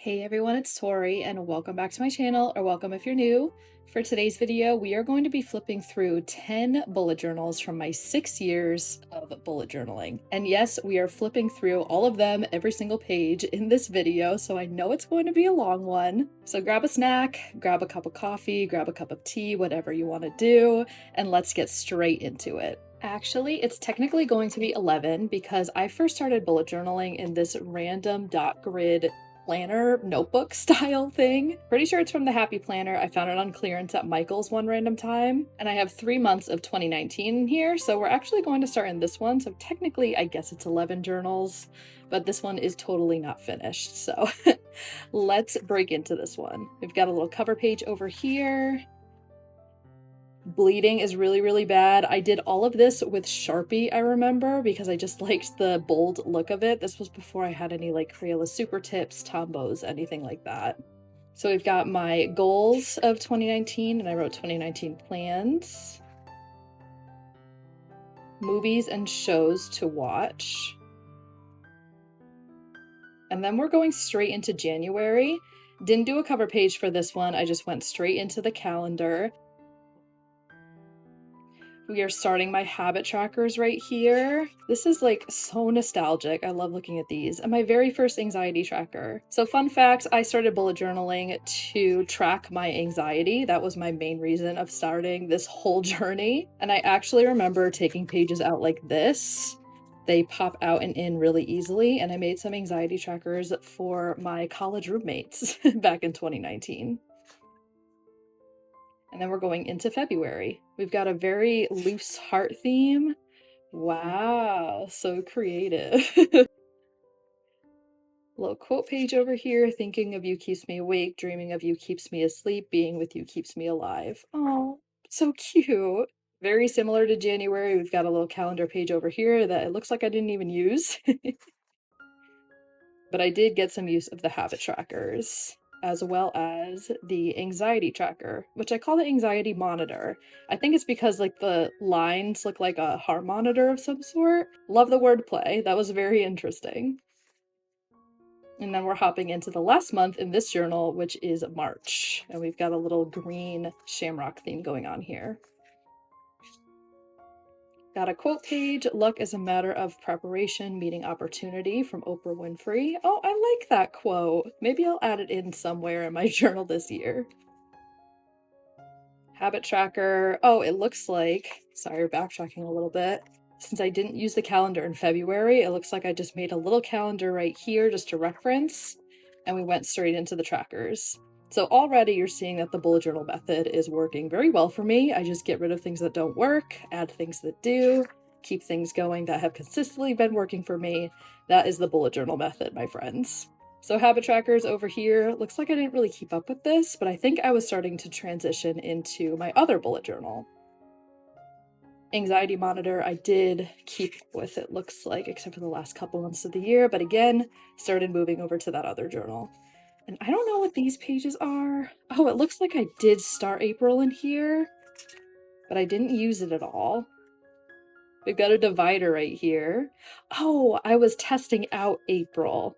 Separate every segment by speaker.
Speaker 1: Hey everyone, it's Tori and welcome back to my channel, or welcome if you're new. For today's video, we are going to be flipping through 10 bullet journals from my 6 years of bullet journaling. And yes, we are flipping through all of them, every single page in this video, so I know it's going to be a long one. So grab a snack, grab a cup of coffee, grab a cup of tea, whatever you want to do, and let's get straight into it. Actually, it's technically going to be 11 because I first started bullet journaling in this random dot grid planner notebook style thing. Pretty sure it's from the Happy Planner. I found it on clearance at Michael's one random time. And I have 3 months of 2019 in here, so we're actually going to start in this one. So technically, I guess it's 11 journals, but this one is totally not finished. So let's break into this one. We've got a little cover page over here. Bleeding is really bad. I did all of this with Sharpie, I remember, because I just liked the bold look of it. This was before I had any like Crayola Super Tips, Tombos, anything like that. So we've got my goals of 2019, and I wrote 2019 plans. Movies and shows to watch. And then we're going straight into January. Didn't do a cover page for this one, I just went straight into the calendar. We are starting my habit trackers right here. This is like so nostalgic. I love looking at these. And my very first anxiety tracker. So fun facts, I started bullet journaling to track my anxiety. That was my main reason of starting this whole journey. And I actually remember taking pages out like this. They pop out and in really easily. And I made some anxiety trackers for my college roommates back in 2019. And then we're going into February. We've got a very loose heart theme. Wow, so creative. Little quote page over here. Thinking of you keeps me awake, dreaming of you keeps me asleep, being with you keeps me alive. Oh, so cute. Very similar to January. We've got a little calendar page over here that it looks like I didn't even use. But I did get some use of the habit trackers, as well as the anxiety tracker, which I call the anxiety monitor. I think it's because like the lines look like a heart monitor of some sort. Love the wordplay. That was very interesting. And then we're hopping into the last month in this journal, which is March. And we've got a little green shamrock theme going on here. Got a quote page, luck is a matter of preparation, meeting opportunity, from Oprah Winfrey. Oh, I like that quote. Maybe I'll add it in somewhere in my journal this year. Habit tracker. Oh, it looks like, sorry, backtracking a little bit. Since I didn't use the calendar in February, it looks like I just made a little calendar right here just to reference, and we went straight into the trackers. So already you're seeing that the bullet journal method is working very well for me. I just get rid of things that don't work, add things that do, keep things going that have consistently been working for me. That is the bullet journal method, my friends. So habit trackers over here. Looks like I didn't really keep up with this, but I think I was starting to transition into my other bullet journal. Anxiety monitor I did keep with, it looks like, except for the last couple months of the year, but again, started moving over to that other journal. And I don't know what these pages are. Oh, it looks like I did start April in here, but I didn't use it at all. We've got a divider right here. Oh, I was testing out April.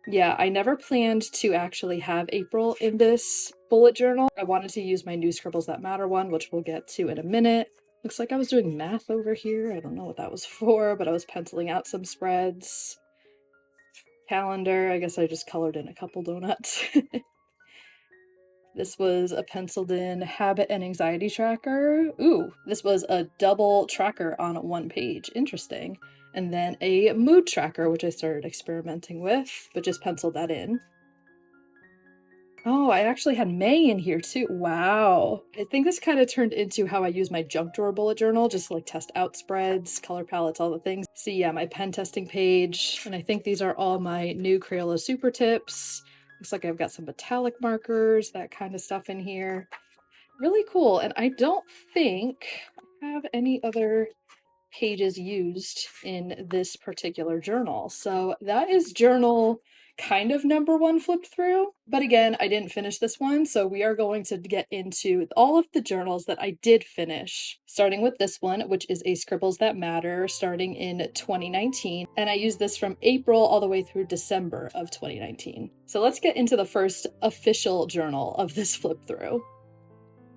Speaker 1: Yeah, I never planned to actually have April in this bullet journal. I wanted to use my new Scribbles That Matter one, which we'll get to in a minute. Looks like I was doing math over here. I don't know what that was for, but I was penciling out some spreads. Calendar, I guess I just colored in a couple donuts. This was a penciled in habit and anxiety tracker. Ooh, this was a double tracker on one page. Interesting. And then a mood tracker, which I started experimenting with, but just penciled that in. Oh, I actually had May in here too. Wow. I think this kind of turned into how I use my junk drawer bullet journal, just to, like, test out spreads, color palettes, all the things. See, yeah, my pen testing page. And I think these are all my new Crayola Super Tips. Looks like I've got some metallic markers, that kind of stuff in here. Really cool. And I don't think I have any other pages used in this particular journal. So that is journal kind of #1 flipped through. But again, I didn't finish this one, so we are going to get into all of the journals that I did finish, starting with this one, which is a Scribbles That Matter, starting in 2019. And I used this from April all the way through December of 2019. So let's get into the first official journal of this flip through.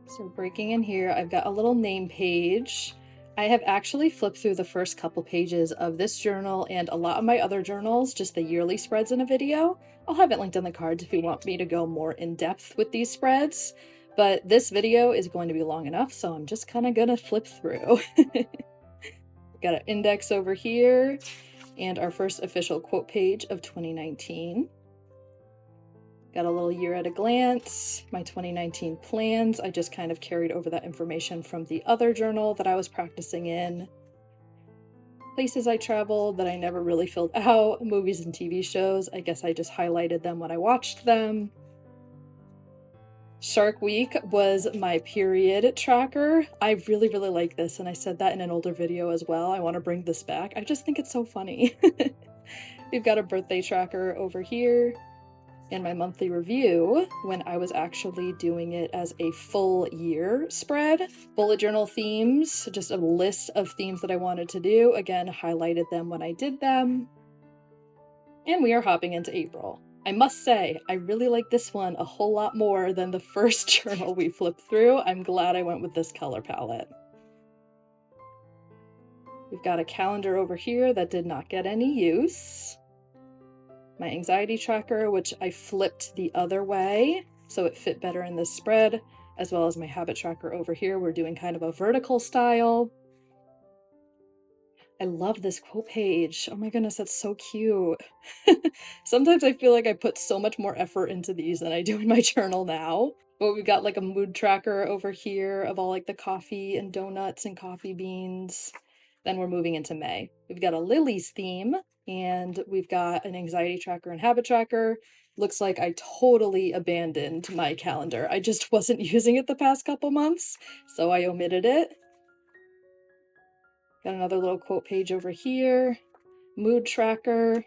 Speaker 1: So breaking in here, I've got a little name page. I have actually flipped through the first couple pages of this journal and a lot of my other journals, just the yearly spreads in a video. I'll have it linked in the cards if you want me to go more in depth with these spreads, but this video is going to be long enough, so I'm just kind of gonna flip through. Got an index over here and our first official quote page of 2019. Got a little year at a glance, my 2019 plans. I just kind of carried over that information from the other journal that I was practicing in. Places I traveled that I never really filled out, movies and TV shows. I guess I just highlighted them when I watched them. Shark Week was my period tracker. I really, really like this, and I said that in an older video as well. I want to bring this back. I just think it's so funny. We've got a birthday tracker over here. And my monthly review when I was actually doing it as a full year spread. Bullet journal themes, just a list of themes that I wanted to do. Again, highlighted them when I did them. And we are hopping into April. I must say, I really like this one a whole lot more than the first journal we flipped through. I'm glad I went with this color palette. We've got a calendar over here that did not get any use. My anxiety tracker, which I flipped the other way so it fit better in this spread, as well as my habit tracker over here. We're doing kind of a vertical style. I love this quote page. Oh my goodness, that's so cute. Sometimes I feel like I put so much more effort into these than I do in my journal now. But we've got like a mood tracker over here of all like the coffee and donuts and coffee beans. Then we're moving into May. We've got a Lily's theme, and we've got an anxiety tracker and habit tracker. Looks like I totally abandoned my calendar. I just wasn't using it the past couple months, so I omitted it. Got another little quote page over here. Mood tracker.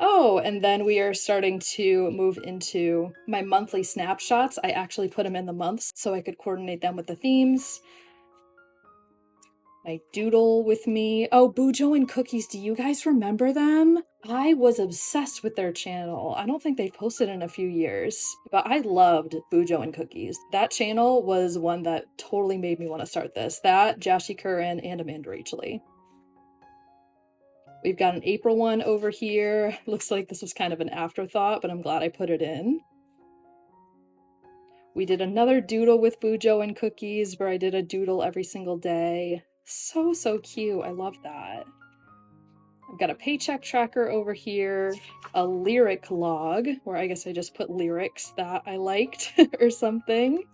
Speaker 1: Oh, and then we are starting to move into my monthly snapshots. I actually put them in the months so I could coordinate them with the themes. My doodle with me. Oh, Bujo and Cookies, do you guys remember them? I was obsessed with their channel. I don't think they've posted in a few years, but I loved Bujo and Cookies. That channel was one that totally made me want to start this. That, Jashi Curran, and Amanda Rachley. We've got an April one over here. Looks like this was kind of an afterthought, but I'm glad I put it in. We did another doodle with Bujo and Cookies where I did a doodle every single day. So, so cute. I love that. I've got a paycheck tracker over here, a lyric log, where I guess I just put lyrics that I liked or something.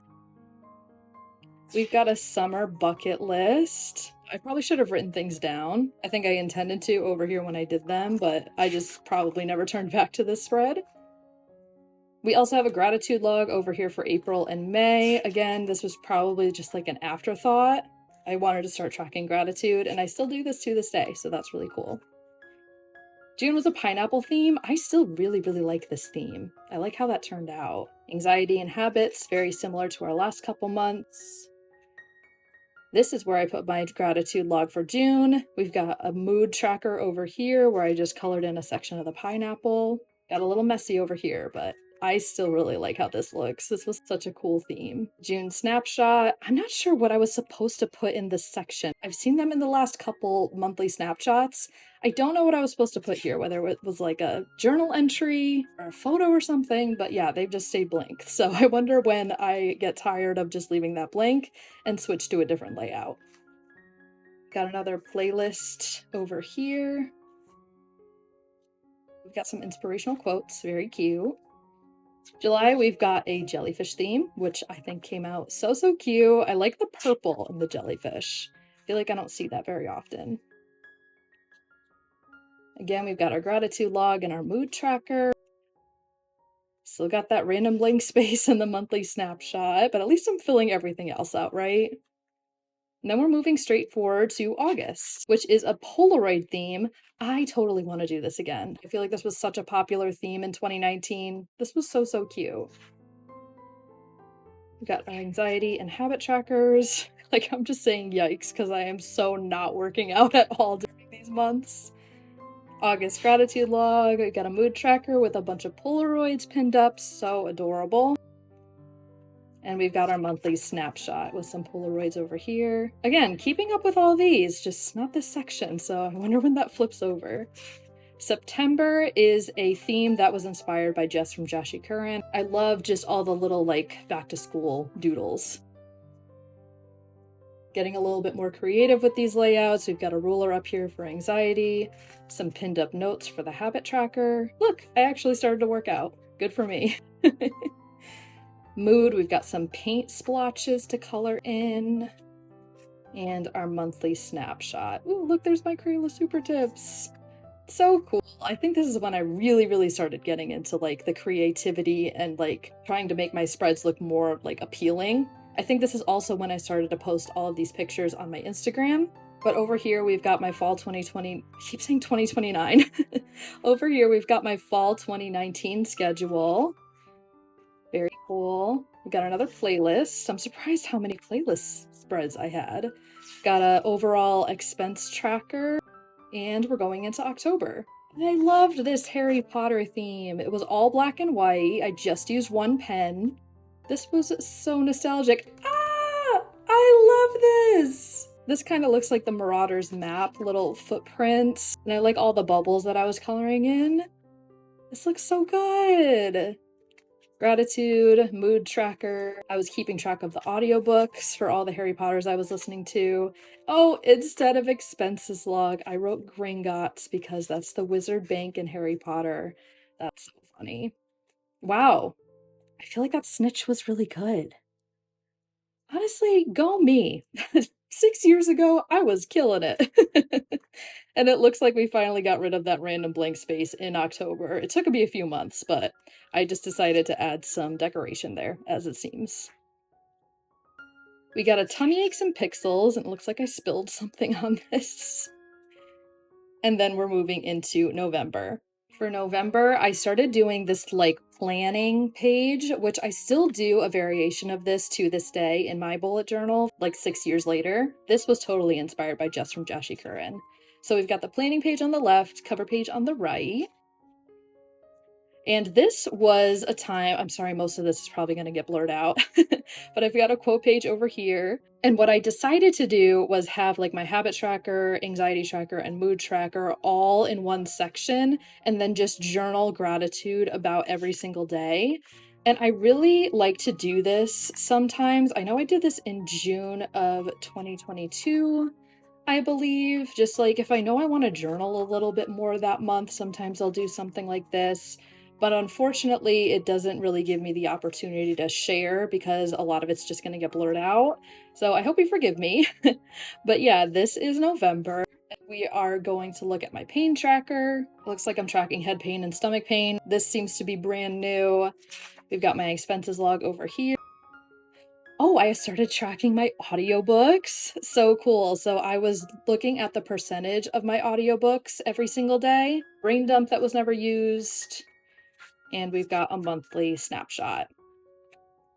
Speaker 1: We've got a summer bucket list. I probably should have written things down. I think I intended to over here when I did them, but I just probably never turned back to this spread. We also have a gratitude log over here for April and May. Again, this was probably just like an afterthought. I wanted to start tracking gratitude, and I still do this to this day, so that's really cool. June was a pineapple theme. I still really, really like this theme. I like how that turned out. Anxiety and habits, very similar to our last couple months. This is where I put my gratitude log for June. We've got a mood tracker over here where I just colored in a section of the pineapple. Got a little messy over here, but I still really like how this looks. This was such a cool theme. June snapshot. I'm not sure what I was supposed to put in this section. I've seen them in the last couple monthly snapshots. I don't know what I was supposed to put here, whether it was like a journal entry or a photo or something, but yeah, they've just stayed blank. So I wonder when I get tired of just leaving that blank and switch to a different layout. Got another playlist over here. We've got some inspirational quotes, very cute. July, we've got a jellyfish theme, which I think came out so, so cute. I like the purple in the jellyfish. I feel like I don't see that very often. Again, we've got our gratitude log and our mood tracker. Still got that random blank space in the monthly snapshot, but at least I'm filling everything else out, right? And then we're moving straight forward to August, which is a Polaroid theme. I totally want to do this again. I feel like this was such a popular theme in 2019. This was so, so cute. We got our anxiety and habit trackers. Like, I'm just saying yikes because I am so not working out at all during these months. August gratitude log. We got a mood tracker with a bunch of Polaroids pinned up. So adorable. And we've got our monthly snapshot with some Polaroids over here. Again, keeping up with all these, just not this section. So I wonder when that flips over. September is a theme that was inspired by Jess from Jashi Curran. I love just all the little like back to school doodles. Getting a little bit more creative with these layouts. We've got a ruler up here for anxiety, some pinned up notes for the habit tracker. Look, I actually started to work out. Good for me. Mood, we've got some paint splotches to color in. And our monthly snapshot. Ooh, look, there's my Crayola super tips. So cool. I think this is when I really started getting into like the creativity and like trying to make my spreads look more like appealing. I think this is also when I started to post all of these pictures on my Instagram. But over here we've got my fall 2020, I keep saying 2029. Over here we've got my fall 2019 schedule. Very cool. We got another playlist. I'm surprised how many playlist spreads I had. Got a overall expense tracker. And we're going into October. I loved this Harry Potter theme. It was all black and white. I just used one pen. This was so nostalgic. Ah! I love this! This kind of looks like the Marauders map, little footprints. And I like all the bubbles that I was coloring in. This looks so good! Gratitude, mood tracker. I was keeping track of the audiobooks for all the Harry Potters I was listening to. Oh, instead of expenses log, I wrote Gringotts because that's the wizard bank in Harry Potter. That's so funny. Wow. I feel like that snitch was really good. Honestly, go me. 6 years ago, I was killing it. And it looks like we finally got rid of that random blank space in October. It took me a few months, but I just decided to add some decoration there, as it seems. We got a tummy aches and pixels, and it looks like I spilled something on this. And then we're moving into November. For November, I started doing this like planning page, which I still do a variation of this to this day in my bullet journal, like 6 years later. This was totally inspired by Jess from Jashi Curran. So we've got the planning page on the left, cover page on the right. And this was a time, I'm sorry, most of this is probably going to get blurred out, but I've got a quote page over here. And what I decided to do was have like my habit tracker, anxiety tracker, and mood tracker all in one section, and then just journal gratitude about every single day. And I really like to do this sometimes. I know I did this in June of 2022. I believe, just like if I know I want to journal a little bit more that month, sometimes I'll do something like this. But unfortunately, it doesn't really give me the opportunity to share because a lot of it's just going to get blurred out. So I hope you forgive me. But yeah, this is November. We are going to look at my pain tracker. Looks like I'm tracking head pain and stomach pain. This seems to be brand new. We've got my expenses log over here. Oh, I started tracking my audiobooks. So cool. So I was looking at the percentage of my audiobooks every single day. Brain dump that was never used. And we've got a monthly snapshot.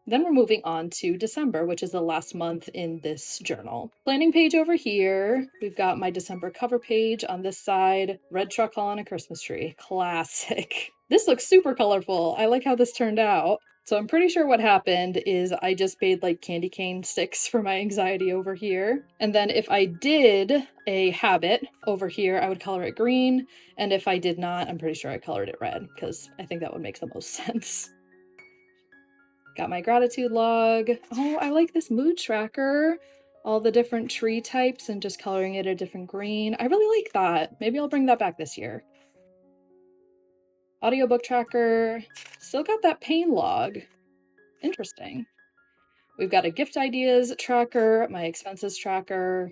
Speaker 1: Then we're moving on to December, which is the last month in this journal. Planning page over here. We've got my December cover page on this side. Red truck on a Christmas tree. Classic. This looks super colorful. I like how this turned out. So I'm pretty sure what happened is I just made like candy cane sticks for my anxiety over here. And then if I did a habit over here, I would color it green. And if I did not, I'm pretty sure I colored it red because I think that would make the most sense. Got my gratitude log. Oh, I like this mood tracker. All the different tree types and just coloring it a different green. I really like that. Maybe I'll bring that back this year. Audiobook tracker. Still got that pain log. Interesting. We've got a gift ideas tracker, my expenses tracker.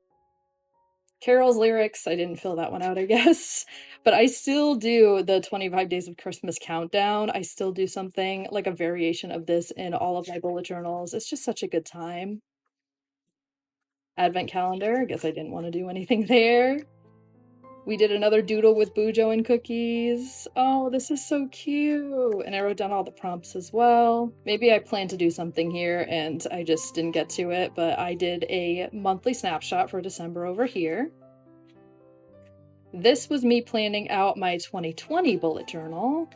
Speaker 1: Carol's lyrics, I didn't fill that one out, I guess. But I still do the 25 Days of Christmas countdown. I still do something like a variation of this in all of my bullet journals. It's just such a good time. Advent calendar. I guess I didn't want to do anything there. We did another doodle with Bujo and cookies. Oh, this is so cute. And I wrote down all the prompts as well. Maybe I planned to do something here and I just didn't get to it, but I did a monthly snapshot for December over here. This was me planning out my 2020 bullet journal.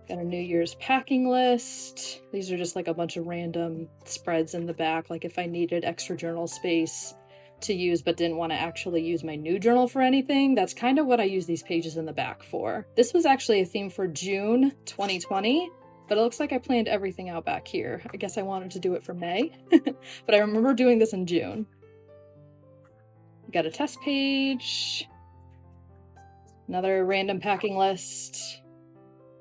Speaker 1: Got a New Year's packing list. These are just like a bunch of random spreads in the back, like if I needed extra journal space to use but didn't want to actually use my new journal for anything. That's kind of what I use these pages in the back for. This was actually a theme for June 2020, but it looks like I planned everything out back here. I guess I wanted to do it for May, but I remember doing this in June. Got a test page, another random packing list.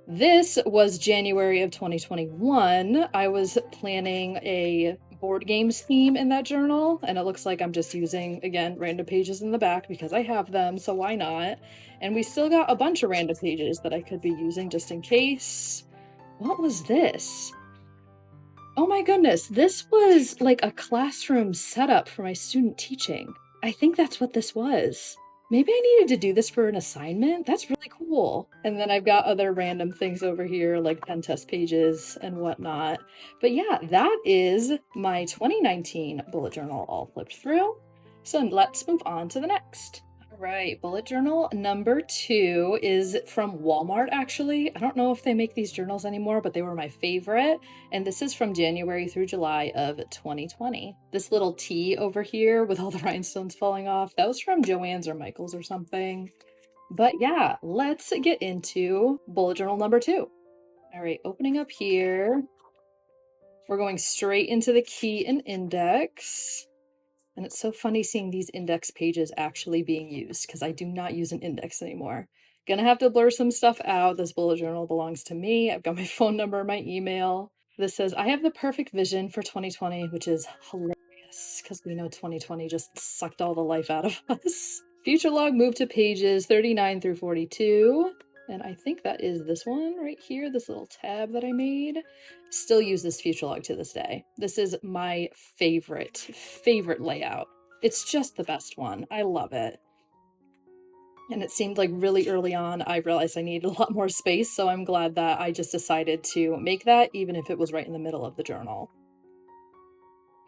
Speaker 1: This was January of 2021. I was planning a board games theme in that journal, and it looks like I'm just using, again, random pages in the back because I have them, so why not? And we still got a bunch of random pages that I could be using just in case. What was this? Oh my goodness, this was like a classroom setup for my student teaching. I think that's what this was. Maybe I needed to do this for an assignment? That's really cool. And then I've got other random things over here like pen test pages and whatnot. But yeah, that is my 2019 bullet journal all flipped through. So let's move on to the next. All right, bullet journal number 2 is from Walmart actually. I don't know if they make these journals anymore, but they were my favorite. And this is from January through July of 2020. This little T over here with all the rhinestones falling off, that was from Joann's or Michael's or something. But yeah, let's get into bullet journal number 2. All right, opening up here. We're going straight into the key and index. And it's so funny seeing these index pages actually being used because I do not use an index anymore. Gonna have to blur some stuff out. This bullet journal belongs to me. I've got my phone number, my email. This says, I have the perfect vision for 2020, which is hilarious because we know 2020 just sucked all the life out of us. Future log moved to pages 39 through 42. And I think that is this one right here, this little tab that I made. Still use this future log to this day. This is my favorite layout. It's just the best one. I love it. And it seemed like really early on, I realized I needed a lot more space, so I'm glad that I just decided to make that, even if it was right in the middle of the journal.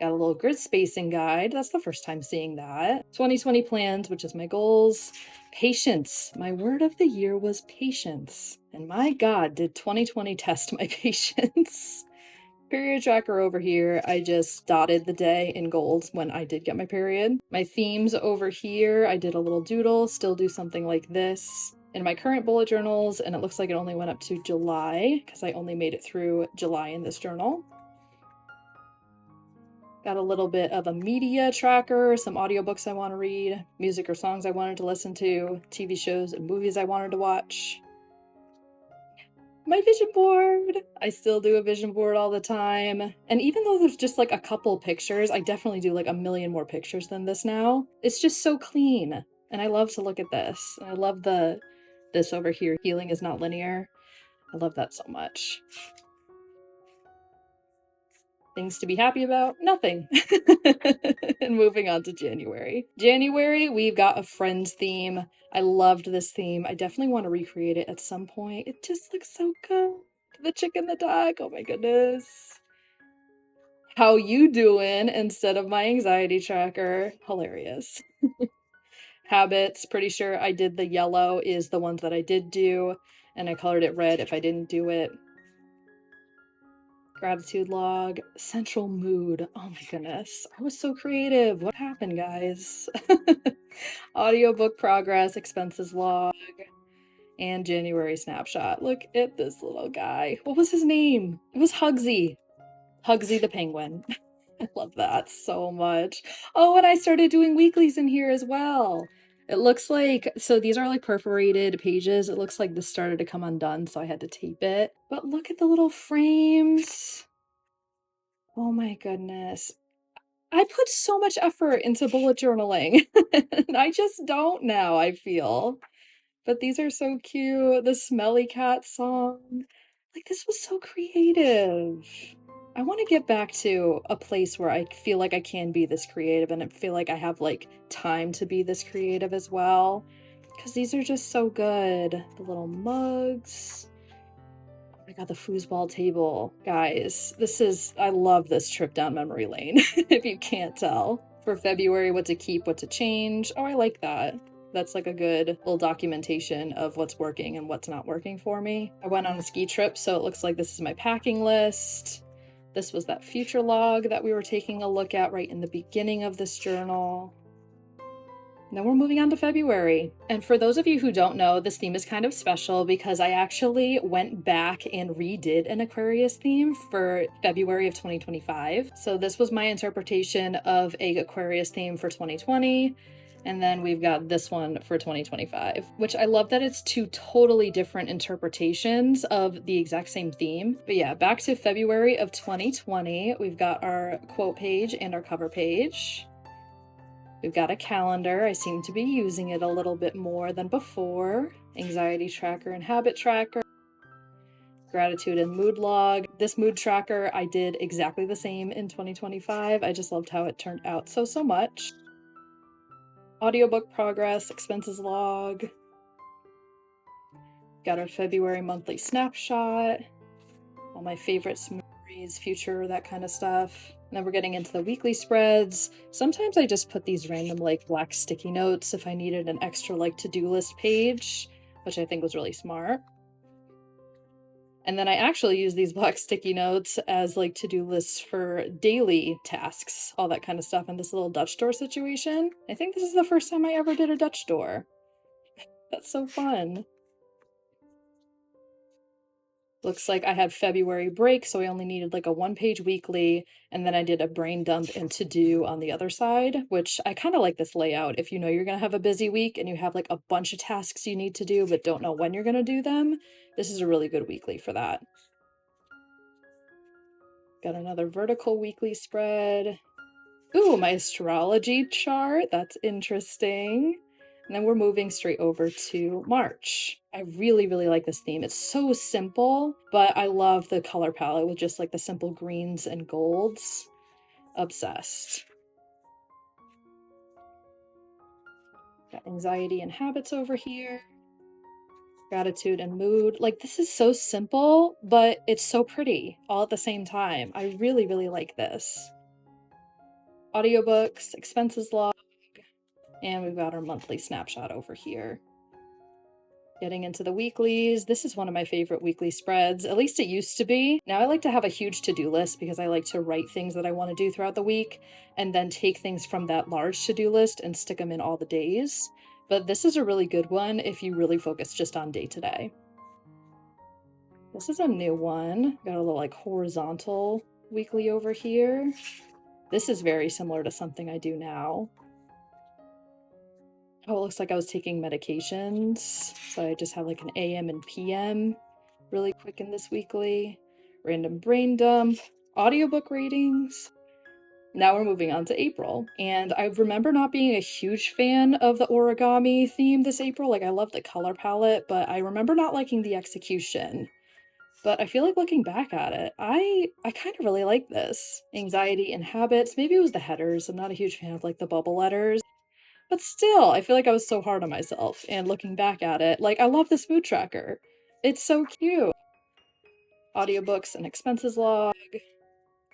Speaker 1: Got a little grid spacing guide. That's the first time seeing that. 2020 plans, which is my goals. Patience. My word of the year was patience. And my God, did 2020 test my patience. Period tracker over here, I just dotted the day in gold when I did get my period. My themes over here, I did a little doodle, still do something like this. In my current bullet journals, and it looks like it only went up to July, because I only made it through July in this journal. Got a little bit of a media tracker, some audiobooks I want to read, music or songs I wanted to listen to, TV shows and movies I wanted to watch. My vision board! I still do a vision board all the time. And even though there's just like a couple pictures, I definitely do like a million more pictures than this now. It's just so clean. And I love to look at this. And I love this over here, healing is not linear. I love that so much. Things to be happy about? Nothing. And moving on to January. January, we've got a Friends theme. I loved this theme. I definitely want to recreate it at some point. It just looks so good. The chicken, the dog, oh my goodness. How you doing instead of my anxiety tracker. Hilarious. Habits, pretty sure I did the yellow is the ones that I did do, and I colored it red if I didn't do it. Gratitude log, central mood. Oh my goodness. I was so creative. What happened, guys? Audiobook progress, expenses log, and January snapshot. Look at this little guy. What was his name? It was Hugsy. Hugsy the penguin. I love that so much. Oh, and I started doing weeklies in here as well. It looks like, so these are like perforated pages. It looks like this started to come undone, so I had to tape it. But look at the little frames. Oh my goodness. I put so much effort into bullet journaling, and I just don't now, I feel. But these are so cute. The Smelly Cat song. Like, this was so creative. I want to get back to a place where I feel like I can be this creative and I feel like I have like time to be this creative as well. Because these are just so good. The little mugs. Oh my god, the foosball table. Guys, I love this trip down memory lane, if you can't tell. For February, what to keep, what to change. Oh, I like that. That's like a good little documentation of what's working and what's not working for me. I went on a ski trip, so it looks like this is my packing list. This was that future log that we were taking a look at right in the beginning of this journal. Now we're moving on to February. And for those of you who don't know, this theme is kind of special because I actually went back and redid an Aquarius theme for February of 2025. So this was my interpretation of a Aquarius theme for 2020. And then we've got this one for 2025, which I love that it's two totally different interpretations of the exact same theme. But yeah, back to February of 2020, we've got our quote page and our cover page. We've got a calendar. I seem to be using it a little bit more than before. Anxiety tracker and habit tracker. Gratitude and mood log. This mood tracker, I did exactly the same in 2025. I just loved how it turned out so much. Audiobook progress, expenses log. Got our February monthly snapshot. All my favorites, memories, future, that kind of stuff. And then we're getting into the weekly spreads. Sometimes I just put these random like black sticky notes if I needed an extra like to-do list page, which I think was really smart. And then I actually use these black sticky notes as like to-do lists for daily tasks, all that kind of stuff in this little Dutch door situation. I think this is the first time I ever did a Dutch door. That's so fun. Looks like I had February break, so I only needed like a one-page weekly, and then I did a brain dump and to-do on the other side, which I kind of like this layout. If you know you're gonna have a busy week and you have like a bunch of tasks you need to do but don't know when you're gonna do them, this is a really good weekly for that. Got another vertical weekly spread. Ooh, my astrology chart. That's interesting. And then we're moving straight over to March. I really like this theme. It's so simple, but I love the color palette with just like the simple greens and golds. Obsessed. Got anxiety and habits over here. Gratitude and mood. Like, this is so simple, but it's so pretty all at the same time. I really like this. Audiobooks, expenses log. And we've got our monthly snapshot over here. Getting into the weeklies. This is one of my favorite weekly spreads. At least it used to be. Now I like to have a huge to-do list because I like to write things that I want to do throughout the week and then take things from that large to-do list and stick them in all the days. But this is a really good one if you really focus just on day-to-day. This is a new one. Got a little like horizontal weekly over here. This is very similar to something I do now. Oh, it looks like I was taking medications. So I just have like an AM and PM really quick in this weekly. Random brain dump, audiobook ratings. Now we're moving on to April. And I remember not being a huge fan of the origami theme this April. Like, I love the color palette, but I remember not liking the execution. But I feel like looking back at it, I kind of really like this. Anxiety and habits. Maybe it was the headers. I'm not a huge fan of like the bubble letters. But still, I feel like I was so hard on myself. And looking back at it, like, I love this mood tracker. It's so cute. Audiobooks and expenses log.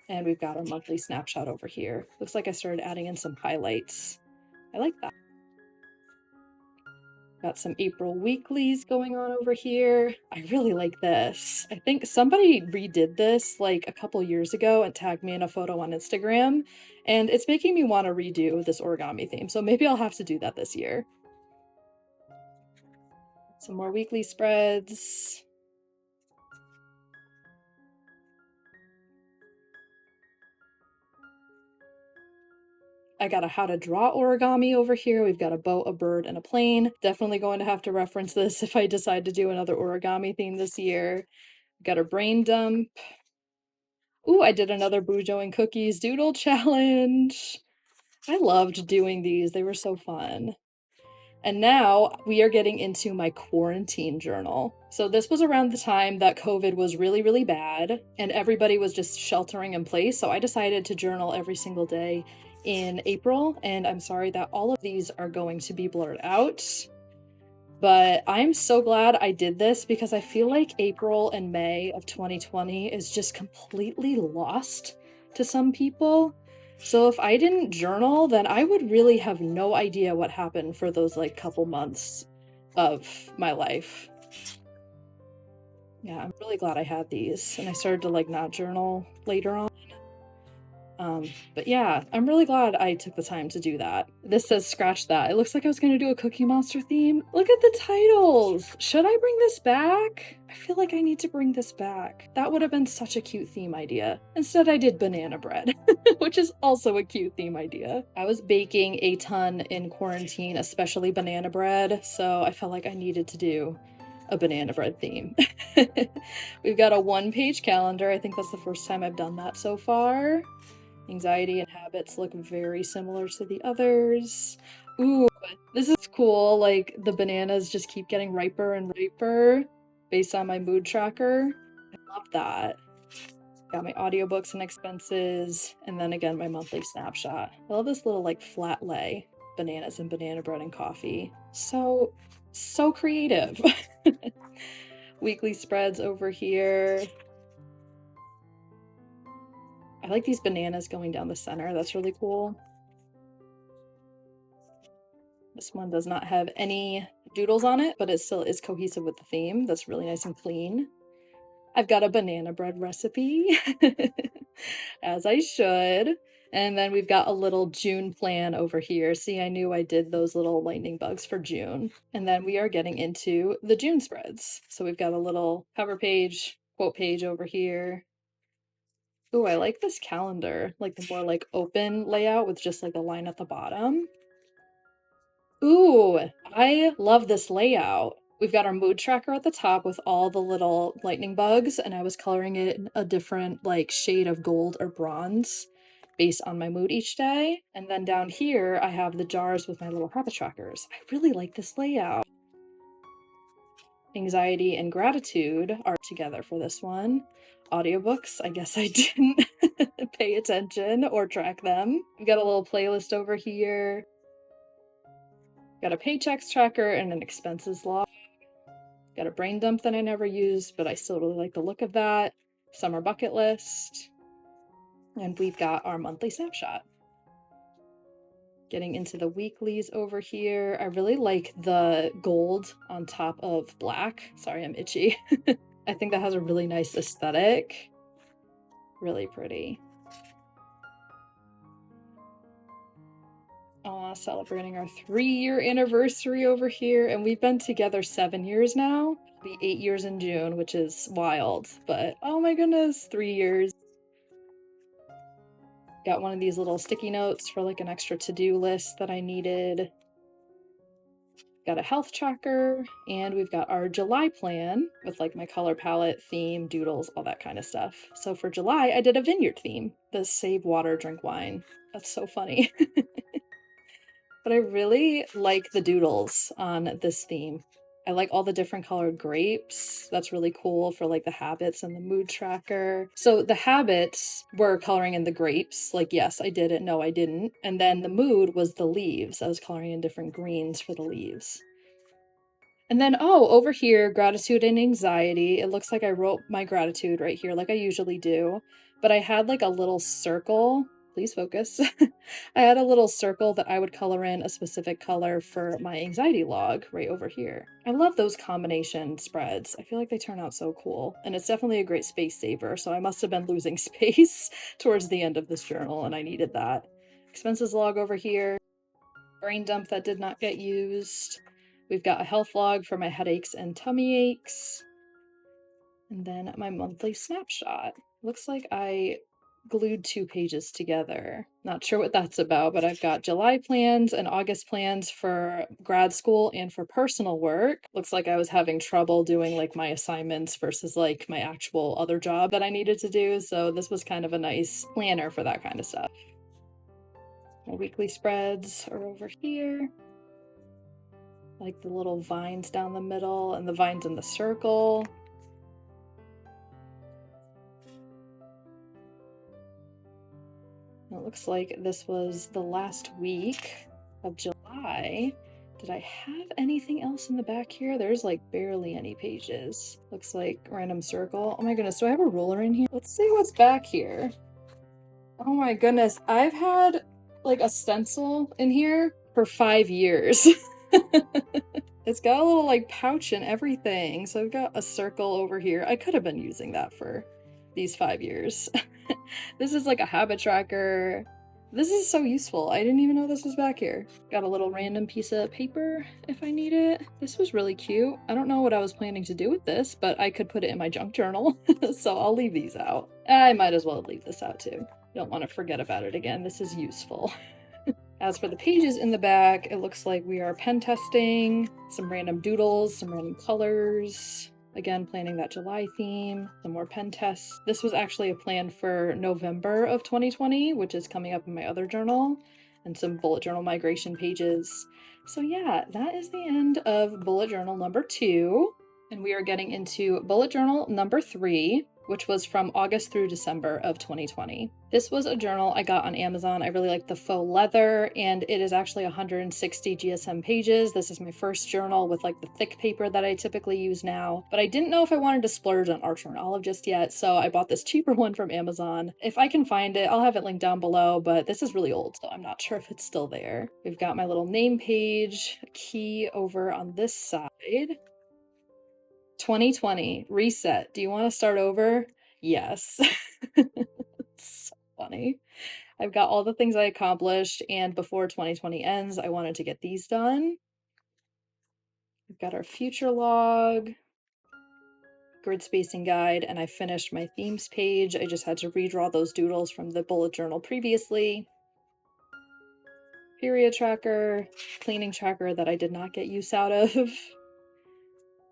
Speaker 1: And we've got our monthly snapshot over here. Looks like I started adding in some highlights. I like that. Got some April weeklies going on over here. I really like this. I think somebody redid this like a couple years ago and tagged me in a photo on Instagram, and it's making me want to redo this origami theme, so maybe I'll have to do that this year. Some more weekly spreads. I got a how to draw origami over here. We've got a boat, a bird, and a plane. Definitely going to have to reference this if I decide to do another origami theme this year. Got a brain dump. Ooh, I did another Bujo and Cookies doodle challenge. I loved doing these. They were so fun. And now we are getting into my quarantine journal. So this was around the time that COVID was really, really bad and everybody was just sheltering in place. So I decided to journal every single day in April. And I'm sorry that all of these are going to be blurred out. But I'm so glad I did this because I feel like April and May of 2020 is just completely lost to some people. So if I didn't journal, then I would really have no idea what happened for those like couple months of my life. Yeah, I'm really glad I had these, and I started to like not journal later on. But yeah, I'm really glad I took the time to do that. This says scratch that. It looks like I was gonna do a Cookie Monster theme. Look at the titles! Should I bring this back? I feel like I need to bring this back. That would have been such a cute theme idea. Instead I did banana bread, which is also a cute theme idea. I was baking a ton in quarantine, especially banana bread, so I felt like I needed to do a banana bread theme. We've got a one-page calendar. I think that's the first time I've done that so far. Anxiety and habits look very similar to the others. Ooh, this is cool. Like, the bananas just keep getting riper and riper based on my mood tracker. I love that. Got my audiobooks and expenses, and then again, my monthly snapshot. I love this little, like, flat lay. Bananas and banana bread and coffee. So creative. Weekly spreads over here. I like these bananas going down the center. That's really cool. This one does not have any doodles on it, but it still is cohesive with the theme. That's really nice and clean. I've got a banana bread recipe, as I should. And then we've got a little June plan over here. See, I knew I did those little lightning bugs for June. And then we are getting into the June spreads. So we've got a little cover page, quote page over here. Ooh, I like this calendar, like the more like open layout with just like a line at the bottom. Ooh, I love this layout. We've got our mood tracker at the top with all the little lightning bugs, and I was coloring it in a different like shade of gold or bronze based on my mood each day. And then down here, I have the jars with my little habit trackers. I really like this layout. Anxiety and gratitude are together for this one. Audiobooks, I guess I didn't pay attention or track them. We've got a little playlist over here. Got a paychecks tracker and an expenses log. Got a brain dump that I never used, but I still really like the look of that. Summer bucket list. And we've got our monthly snapshot. Getting into the weeklies over here. I really like the gold on top of black. Sorry, I'm itchy. I think that has a really nice aesthetic. Really pretty. Celebrating our 3-year anniversary over here, and we've been together 7 years now. It'll be 8 years in June, which is wild, but oh my goodness, 3 years. Got one of these little sticky notes for like an extra to-do list that I needed. Got a health tracker, and we've got our July plan with like my color palette, theme, doodles, all that kind of stuff. So for July, I did a vineyard theme, the save water, drink wine. That's so funny. But I really like the doodles on this theme. I like all the different colored grapes. That's really cool for like the habits and the mood tracker. So the habits were coloring in the grapes. Like, yes, I did it. No, I didn't. And then the mood was the leaves. I was coloring in different greens for the leaves. And then, oh, over here, gratitude and anxiety. It looks like I wrote my gratitude right here, like I usually do. But I had like a little circle. Please focus. I had a little circle that I would color in a specific color for my anxiety log right over here. I love those combination spreads. I feel like they turn out so cool. And it's definitely a great space saver. So I must have been losing space towards the end of this journal, and I needed that. Expenses log over here. Brain dump that did not get used. We've got a health log for my headaches and tummy aches. And then my monthly snapshot. Looks like I glued 2 pages together. Not sure what that's about, but I've got July plans and August plans for grad school and for personal work. Looks like I was having trouble doing like my assignments versus like my actual other job that I needed to do. So this was kind of a nice planner for that kind of stuff. My weekly spreads are over here. Like the little vines down the middle and the vines in the circle. It looks like this was the last week of July. Did I have anything else in the back here? There's like barely any pages. Looks like random circle. Oh my goodness, do I have a ruler in here? Let's see what's back here. Oh my goodness, I've had like a stencil in here for 5 years. It's got a little like pouch and everything. So I've got a circle over here. I could have been using that for these 5 years. This is like a habit tracker. This is so useful. I didn't even know this was back here. Got a little random piece of paper if I need it. This was really cute. I don't know what I was planning to do with this, but I could put it in my junk journal. So I'll leave these out. I might as well leave this out too. Don't want to forget about it again. This is useful. As for the pages in the back, it looks like we are pen testing, some random doodles, some random colors. Again, planning that July theme, some more pen tests. This was actually a plan for November of 2020, which is coming up in my other journal, and some bullet journal migration pages. So yeah, that is the end of bullet journal number 2. And we are getting into bullet journal number 3, which was from August through December of 2020. This was a journal I got on Amazon. I really like the faux leather, and it is actually 160 GSM pages. This is my first journal with like the thick paper that I typically use now, but I didn't know if I wanted to splurge on Archer and Olive just yet, so I bought this cheaper one from Amazon. If I can find it, I'll have it linked down below, but this is really old, so I'm not sure if it's still there. We've got my little name page key over on this side. 2020, reset. Do you want to start over? Yes. It's so funny. I've got all the things I accomplished, and before 2020 ends, I wanted to get these done. We've got our future log, grid spacing guide, and I finished my themes page. I just had to redraw those doodles from the bullet journal previously. Period tracker, cleaning tracker that I did not get use out of.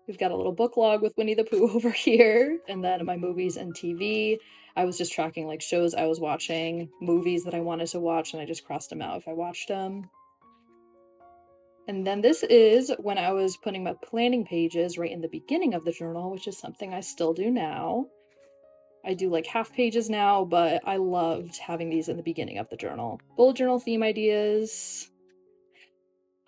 Speaker 1: We've got a little book log with Winnie the Pooh over here, and then my movies and TV. I was just tracking like shows I was watching, movies that I wanted to watch, and I just crossed them out if I watched them. And then this is when I was putting my planning pages right in the beginning of the journal, which is something I still do now. I do like half pages now, but I loved having these in the beginning of the journal. Bullet journal theme ideas.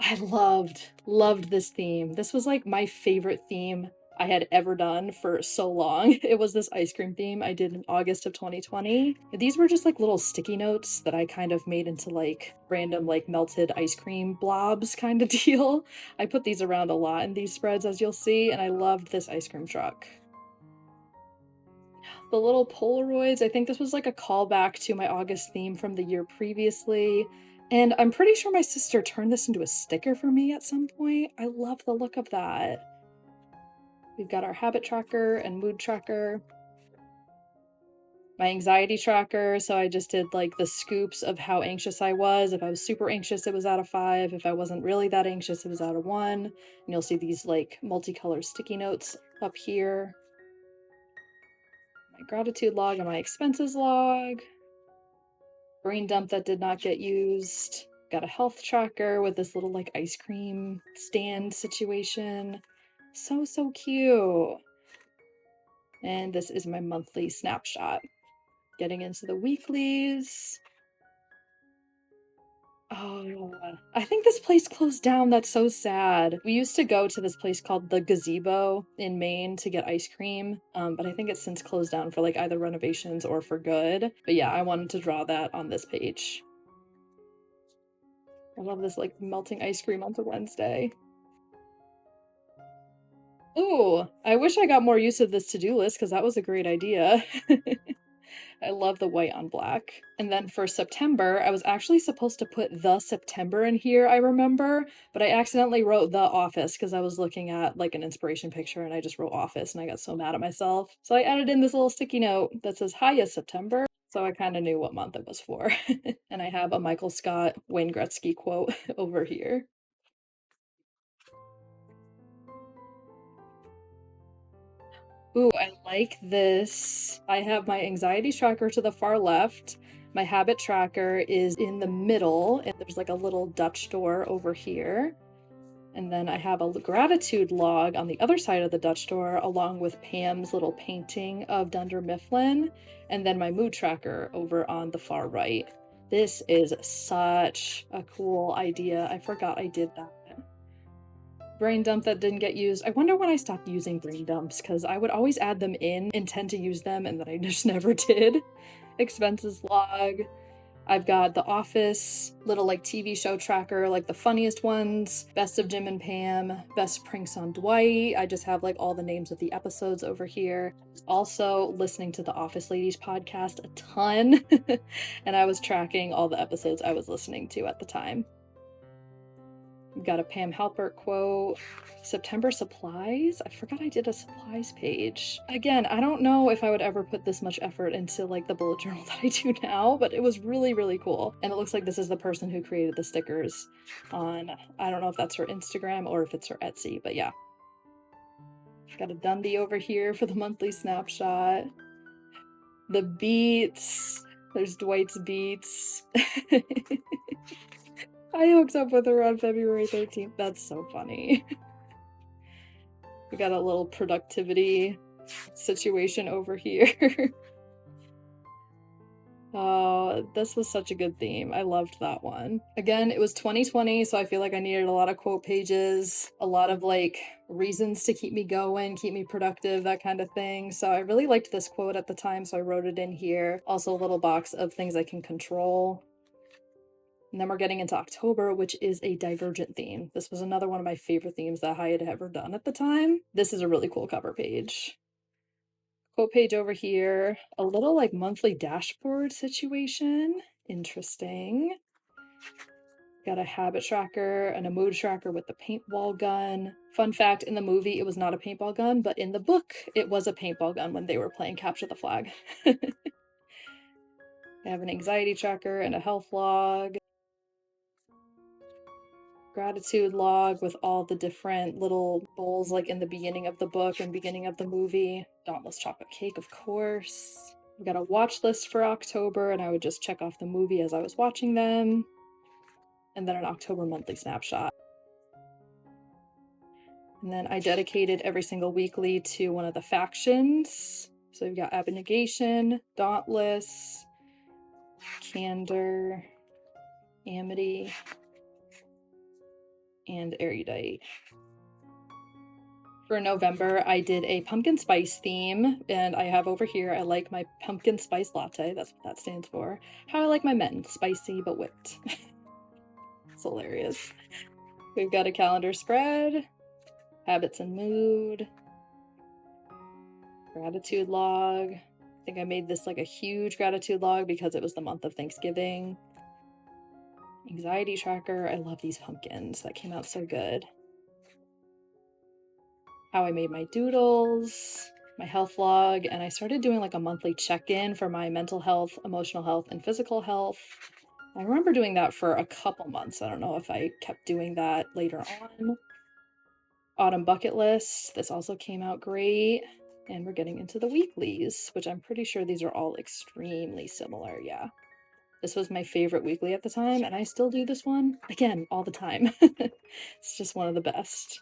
Speaker 1: I loved this theme. This was like my favorite theme I had ever done for so long. It was this ice cream theme I did in August of 2020. These were just like little sticky notes that I kind of made into like random like melted ice cream blobs kind of deal. I put these around a lot in these spreads, as you'll see, and I loved this ice cream truck. The little Polaroids, I think this was like a callback to my August theme from the year previously. And I'm pretty sure my sister turned this into a sticker for me at some point. I love the look of that. We've got our habit tracker and mood tracker. My anxiety tracker, so I just did like the scoops of how anxious I was. If I was super anxious, it was out of 5. If I wasn't really that anxious, it was out of 1. And you'll see these like multicolored sticky notes up here. My gratitude log and my expenses log. Brain dump that did not get used. Got a health tracker with this little like ice cream stand situation. So cute. And this is my monthly snapshot. Getting into the weeklies. Oh, I think this place closed down. That's so sad. We used to go to this place called the Gazebo in Maine to get ice cream, but I think it's since closed down for like either renovations or for good. But yeah, I wanted to draw that on this page. I love this like melting ice cream onto Wednesday. Ooh, I wish I got more use of this to-do list because that was a great idea. I love the white on black. And then for September, I was actually supposed to put the September in here, I remember, but I accidentally wrote the office because I was looking at like an inspiration picture and I just wrote office and I got so mad at myself. So I added in this little sticky note that says, "Hiya, September." So I kind of knew what month it was for. And I have a Michael Scott, Wayne Gretzky quote over here. Ooh, I like this. I have my anxiety tracker to the far left. My habit tracker is in the middle, and there's like a little Dutch door over here. And then I have a gratitude log on the other side of the Dutch door, along with Pam's little painting of Dunder Mifflin, and then my mood tracker over on the far right. This is such a cool idea. I forgot I did that. Brain dump that didn't get used. I wonder when I stopped using brain dumps, because I would always add them in, intend to use them, and then I just never did. Expenses log. I've got The Office, little like TV show tracker, like the funniest ones, Best of Jim and Pam, Best Pranks on Dwight. I just have like all the names of the episodes over here. Also listening to the Office Ladies podcast a ton, and I was tracking all the episodes I was listening to at the time. We've got a Pam Halpert quote. September supplies? I forgot I did a supplies page. Again, I don't know if I would ever put this much effort into like the bullet journal that I do now, but it was really, really cool. And it looks like this is the person who created the stickers on, I don't know if that's her Instagram or if it's her Etsy, but yeah. Got a Dundee over here for the monthly snapshot. The beats. There's Dwight's beats. I hooked up with her on February 13th. That's so funny. We got a little productivity situation over here. Oh, this was such a good theme. I loved that one. Again, it was 2020, so I feel like I needed a lot of quote pages, a lot of like reasons to keep me going, keep me productive, that kind of thing. So I really liked this quote at the time, so I wrote it in here. Also a little box of things I can control. And then we're getting into October, which is a Divergent theme. This was another one of my favorite themes that I had ever done at the time. This is a really cool cover page. Quote page over here, a little like monthly dashboard situation. Interesting. Got a habit tracker and a mood tracker with the paintball gun. Fun fact, in the movie, it was not a paintball gun, but in the book, it was a paintball gun when they were playing Capture the Flag. I have an anxiety tracker and a health log. Gratitude log with all the different little bowls like in the beginning of the book and beginning of the movie. Dauntless chocolate cake, of course. We got a watch list for October, and I would just check off the movie as I was watching them. And then an October monthly snapshot. And then I dedicated every single weekly to one of the factions. So we've got Abnegation, Dauntless, Candor, Amity, and Erudite. For November, I did a pumpkin spice theme, and I have over here, I like my pumpkin spice latte, that's what that stands for. How I like my men, spicy but whipped. It's hilarious. We've got a calendar spread, habits and mood, gratitude log. I think I made this like a huge gratitude log because it was the month of Thanksgiving. Anxiety tracker, I love these pumpkins, that came out so good. How I made my doodles, my health log, and I started doing like a monthly check-in for my mental health, emotional health, and physical health. I remember doing that for a couple months. I don't know if I kept doing that later on. Autumn bucket list, this also came out great. And we're getting into the weeklies, which I'm pretty sure these are all extremely similar, yeah. This was my favorite weekly at the time, and I still do this one, again, all the time. It's just one of the best.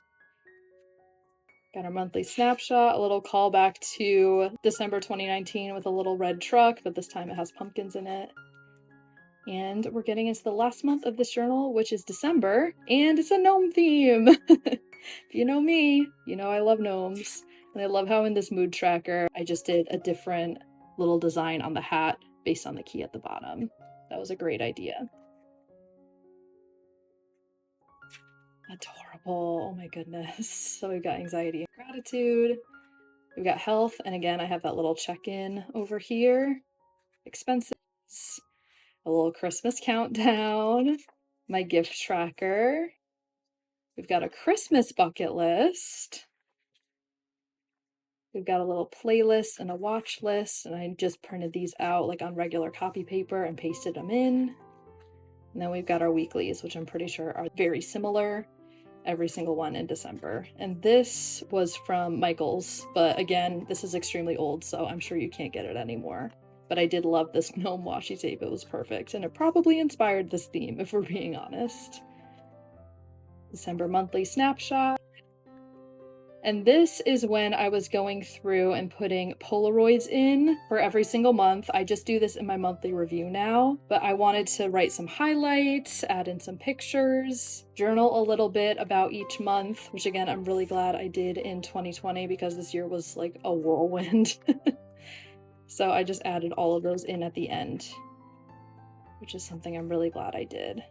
Speaker 1: Got our monthly snapshot, a little callback to December 2019 with a little red truck, but this time it has pumpkins in it. And we're getting into the last month of this journal, which is December, and it's a gnome theme. If you know me, you know I love gnomes. And I love how in this mood tracker, I just did a different little design on the hat based on the key at the bottom. That was a great idea. Adorable, oh my goodness. So we've got anxiety and gratitude. We've got health, and again, I have that little check-in over here. Expenses, a little Christmas countdown, my gift tracker. We've got a Christmas bucket list. We've got a little playlist and a watch list, and I just printed these out like on regular copy paper and pasted them in. And then we've got our weeklies, which I'm pretty sure are very similar. Every single one in December. And this was from Michael's, but again, this is extremely old, so I'm sure you can't get it anymore. But I did love this gnome washi tape, it was perfect, and it probably inspired this theme, if we're being honest. December monthly snapshot. And this is when I was going through and putting Polaroids in for every single month. I just do this in my monthly review now, but I wanted to write some highlights, add in some pictures, journal a little bit about each month, which again, I'm really glad I did in 2020 because this year was like a whirlwind. So I just added all of those in at the end, which is something I'm really glad I did.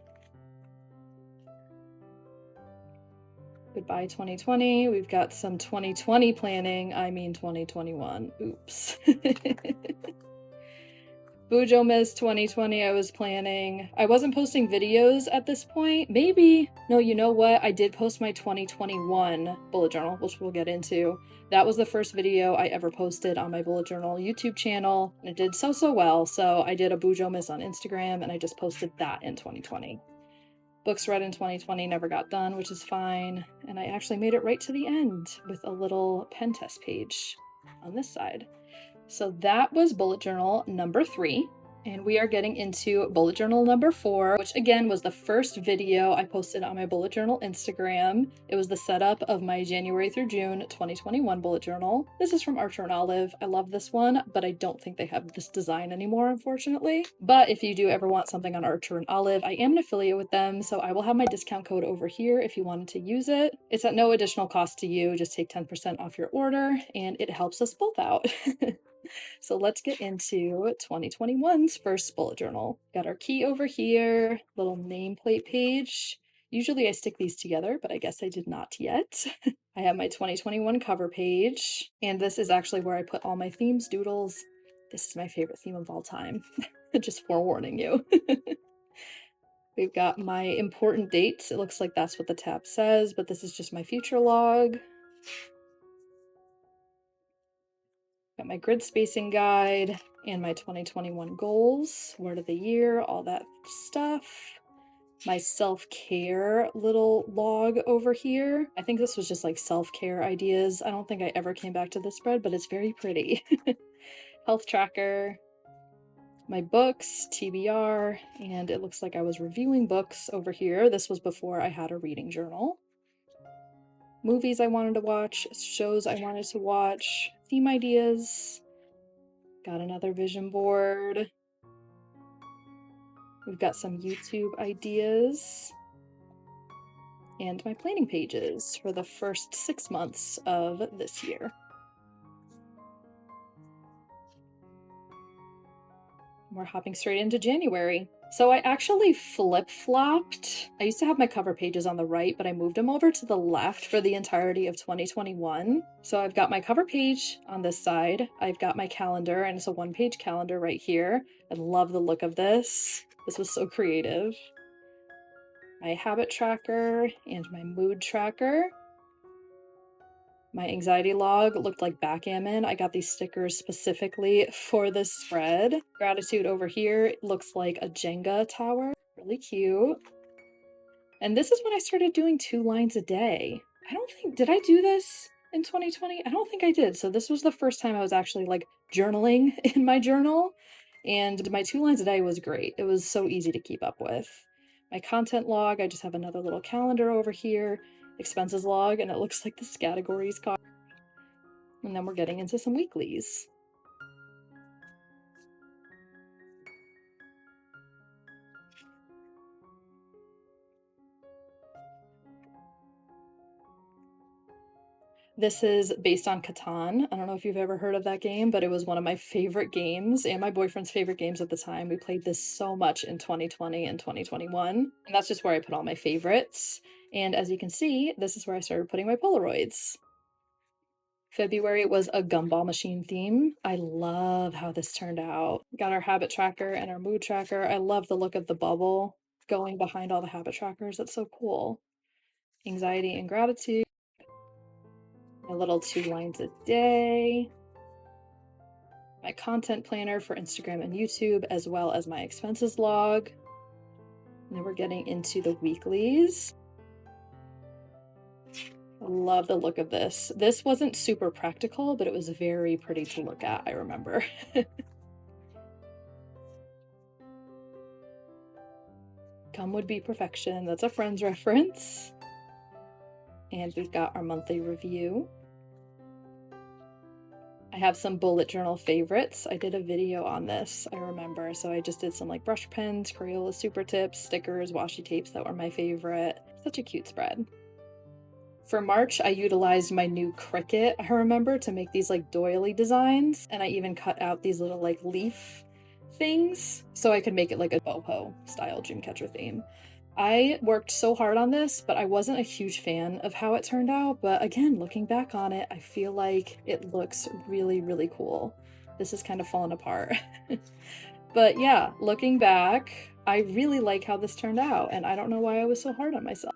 Speaker 1: Goodbye 2020. We've got some 2020 planning. I mean 2021. Oops. Bujo Miss 2020 I was planning. I wasn't posting videos at this point. Maybe. No, you know what? I did post my 2021 bullet journal, which we'll get into. That was the first video I ever posted on my bullet journal YouTube channel. And it did so well. So I did a Bujo Miss on Instagram and I just posted that in 2020. Books read in 2020 never got done, which is fine. And I actually made it right to the end with a little pen test page on this side. So that was bullet journal number 3. And we are getting into bullet journal number 4, which again was the first video I posted on my bullet journal Instagram. It was the setup of my January through June 2021 bullet journal. This is from Archer and Olive. I love this one, but I don't think they have this design anymore, unfortunately. But if you do ever want something on Archer and Olive, I am an affiliate with them, so I will have my discount code over here if you wanted to use it. It's at no additional cost to you. Just take 10% off your order, and it helps us both out. So let's get into 2021's first bullet journal. Got our key over here, little nameplate page. Usually I stick these together, but I guess I did not yet. I have my 2021 cover page, and this is actually where I put all my themes doodles. This is my favorite theme of all time. Just forewarning you. We've got my important dates. It looks like that's what the tab says, but this is just my future log. Got my grid spacing guide and my 2021 goals, word of the year, all that stuff. My self-care little log over here. I think this was just like self-care ideas. I don't think I ever came back to this spread, but it's very pretty. Health tracker, my books, TBR, and it looks like I was reviewing books over here. This was before I had a reading journal. Movies I wanted to watch, shows I wanted to watch, theme ideas. Got another vision board. We've got some YouTube ideas. And my planning pages for the first 6 months of this year. We're hopping straight into January. So I actually flip-flopped. I used to have my cover pages on the right, but I moved them over to the left for the entirety of 2021. So I've got my cover page on this side. I've got my calendar, and it's a one-page calendar right here. I love the look of this. This was so creative. My habit tracker and my mood tracker. My anxiety log looked like backgammon. I got these stickers specifically for this spread. Gratitude over here looks like a Jenga tower. Really cute. And this is when I started doing 2 lines a day. Did I do this in 2020? I don't think I did. So this was the first time I was actually like journaling in my journal. And my 2 lines a day was great. It was so easy to keep up with. My content log, I just have another little calendar over here. Expenses log, and it looks like this categories card. And then we're getting into some weeklies. This is based on Catan. I don't know if you've ever heard of that game, but it was one of my favorite games and my boyfriend's favorite games at the time. We played this so much in 2020 and 2021, and that's just where I put all my favorites. And as you can see, this is where I started putting my Polaroids. February was a gumball machine theme. I love how this turned out. Got our habit tracker and our mood tracker. I love the look of the bubble going behind all the habit trackers. That's so cool. Anxiety and gratitude. My little 2 lines a day. My content planner for Instagram and YouTube, as well as my expenses log. And then we're getting into the weeklies. I love the look of this. This wasn't super practical, but it was very pretty to look at, I remember. Come would be perfection. That's a Friends reference. And we've got our monthly review. I have some bullet journal favorites. I did a video on this, I remember. So I just did some like brush pens, Crayola super tips, stickers, washi tapes that were my favorite. Such a cute spread. For March, I utilized my new Cricut, I remember, to make these like doily designs. And I even cut out these little like leaf things so I could make it like a boho style Dreamcatcher theme. I worked so hard on this, but I wasn't a huge fan of how it turned out. But again, looking back on it, I feel like it looks really, really cool. This is kind of fallen apart. But yeah, looking back, I really like how this turned out, and I don't know why I was so hard on myself.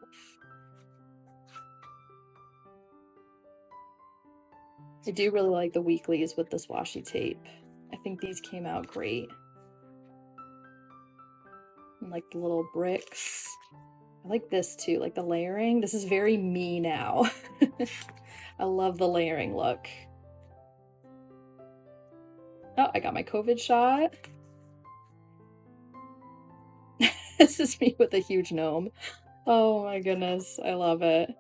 Speaker 1: I do really like the weeklies with this washi tape. I think these came out great. And like the little bricks. I like this too, like the layering. This is very me now. I love the layering look. Oh, I got my COVID shot. This is me with a huge gnome. Oh my goodness, I love it.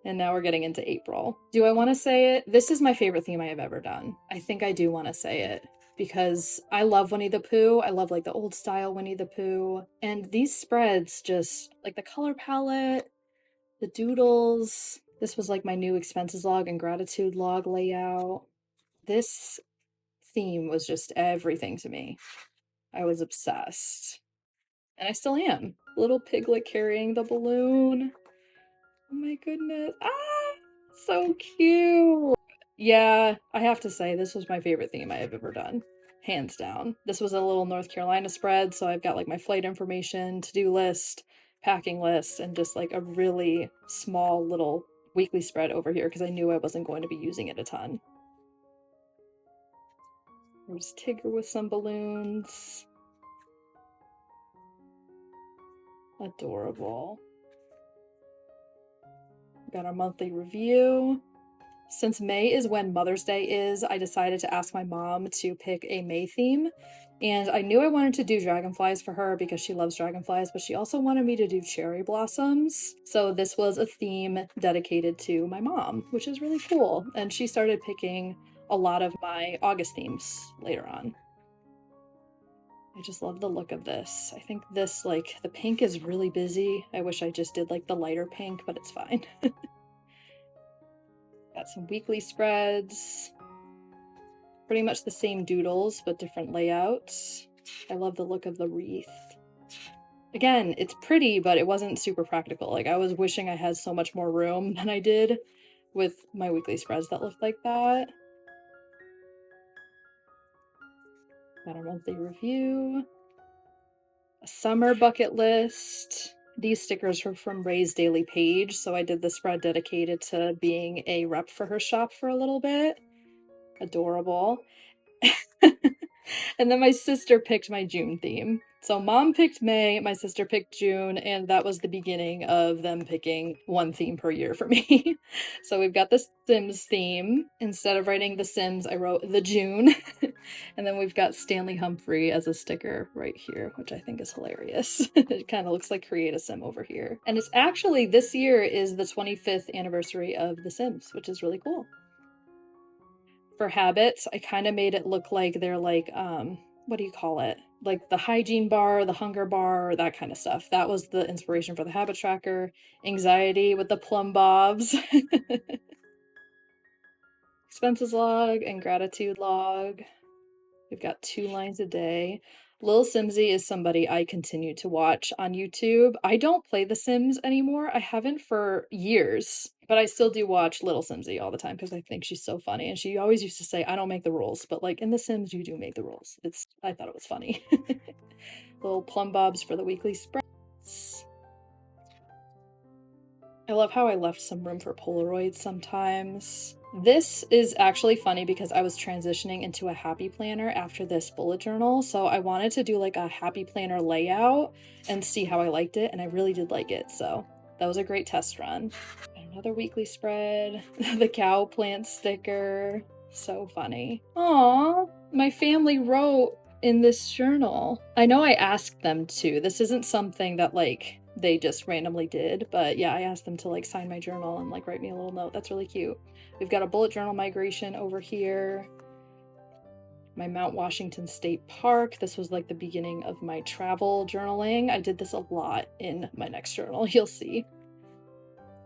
Speaker 1: And now we're getting into April. Do I want to say it? This is my favorite theme I have ever done. I think I do want to say it because I love Winnie the Pooh. I love like the old style Winnie the Pooh. And these spreads just like the color palette, the doodles. This was like my new expenses log and gratitude log layout. This theme was just everything to me. I was obsessed. And I still am. Little piglet carrying the balloon. Oh my goodness. Ah, so cute. Yeah, I have to say, this was my favorite theme I have ever done. Hands down. This was a little North Carolina spread, so I've got like my flight information, to-do list, packing list, and just like a really small little weekly spread over here because I knew I wasn't going to be using it a ton. There's Tigger with some balloons. Adorable. Got our monthly review. Since May is when Mother's Day is, I decided to ask my mom to pick a May theme. And I knew I wanted to do dragonflies for her because she loves dragonflies, but she also wanted me to do cherry blossoms. So this was a theme dedicated to my mom, which is really cool. And she started picking a lot of my August themes later on. I just love the look of this. I think this, like, the pink is really busy. I wish I just did like the lighter pink, but it's fine. Got some weekly spreads. Pretty much the same doodles, but different layouts. I love the look of the wreath. Again, it's pretty, but it wasn't super practical. Like, I was wishing I had so much more room than I did with my weekly spreads that looked like that. Got a monthly review. A summer bucket list. These stickers were from Ray's daily page, so I did the spread dedicated to being a rep for her shop for a little bit. Adorable. And then my sister picked my June theme. So mom picked May, my sister picked June, and that was the beginning of them picking one theme per year for me. So we've got the Sims theme. Instead of writing The Sims, I wrote The June. And then we've got Stanley Humphrey as a sticker right here, which I think is hilarious. It kind of looks like Create a Sim over here. And it's actually, this year is the 25th anniversary of The Sims, which is really cool. For habits, I kind of made it look like they're like, what do you call it? Like the hygiene bar, the hunger bar, that kind of stuff. That was the inspiration for the habit tracker. Anxiety with the plumb bobs. Expenses log and gratitude log. We've got 2 lines a day. Lil Simsy is somebody I continue to watch on YouTube. I don't play The Sims anymore. I haven't for years, but I still do watch Little Simsy all the time because I think she's so funny. And she always used to say, I don't make the rules, but like in The Sims, you do make the rules. I thought it was funny. Little plumb bobs for the weekly spreads. I love how I left some room for Polaroids sometimes. This is actually funny because I was transitioning into a happy planner after this bullet journal, so I wanted to do like a happy planner layout and see how I liked it, and I really did like it, so that was a great test run. Another weekly spread. The cow plant sticker. So funny. Aww, my family wrote in this journal. I know I asked them to. This isn't something that like they just randomly did. But yeah, I asked them to like sign my journal and like write me a little note. That's really cute. We've got a bullet journal migration over here. My Mount Washington State Park. This was like the beginning of my travel journaling. I did this a lot in my next journal, you'll see.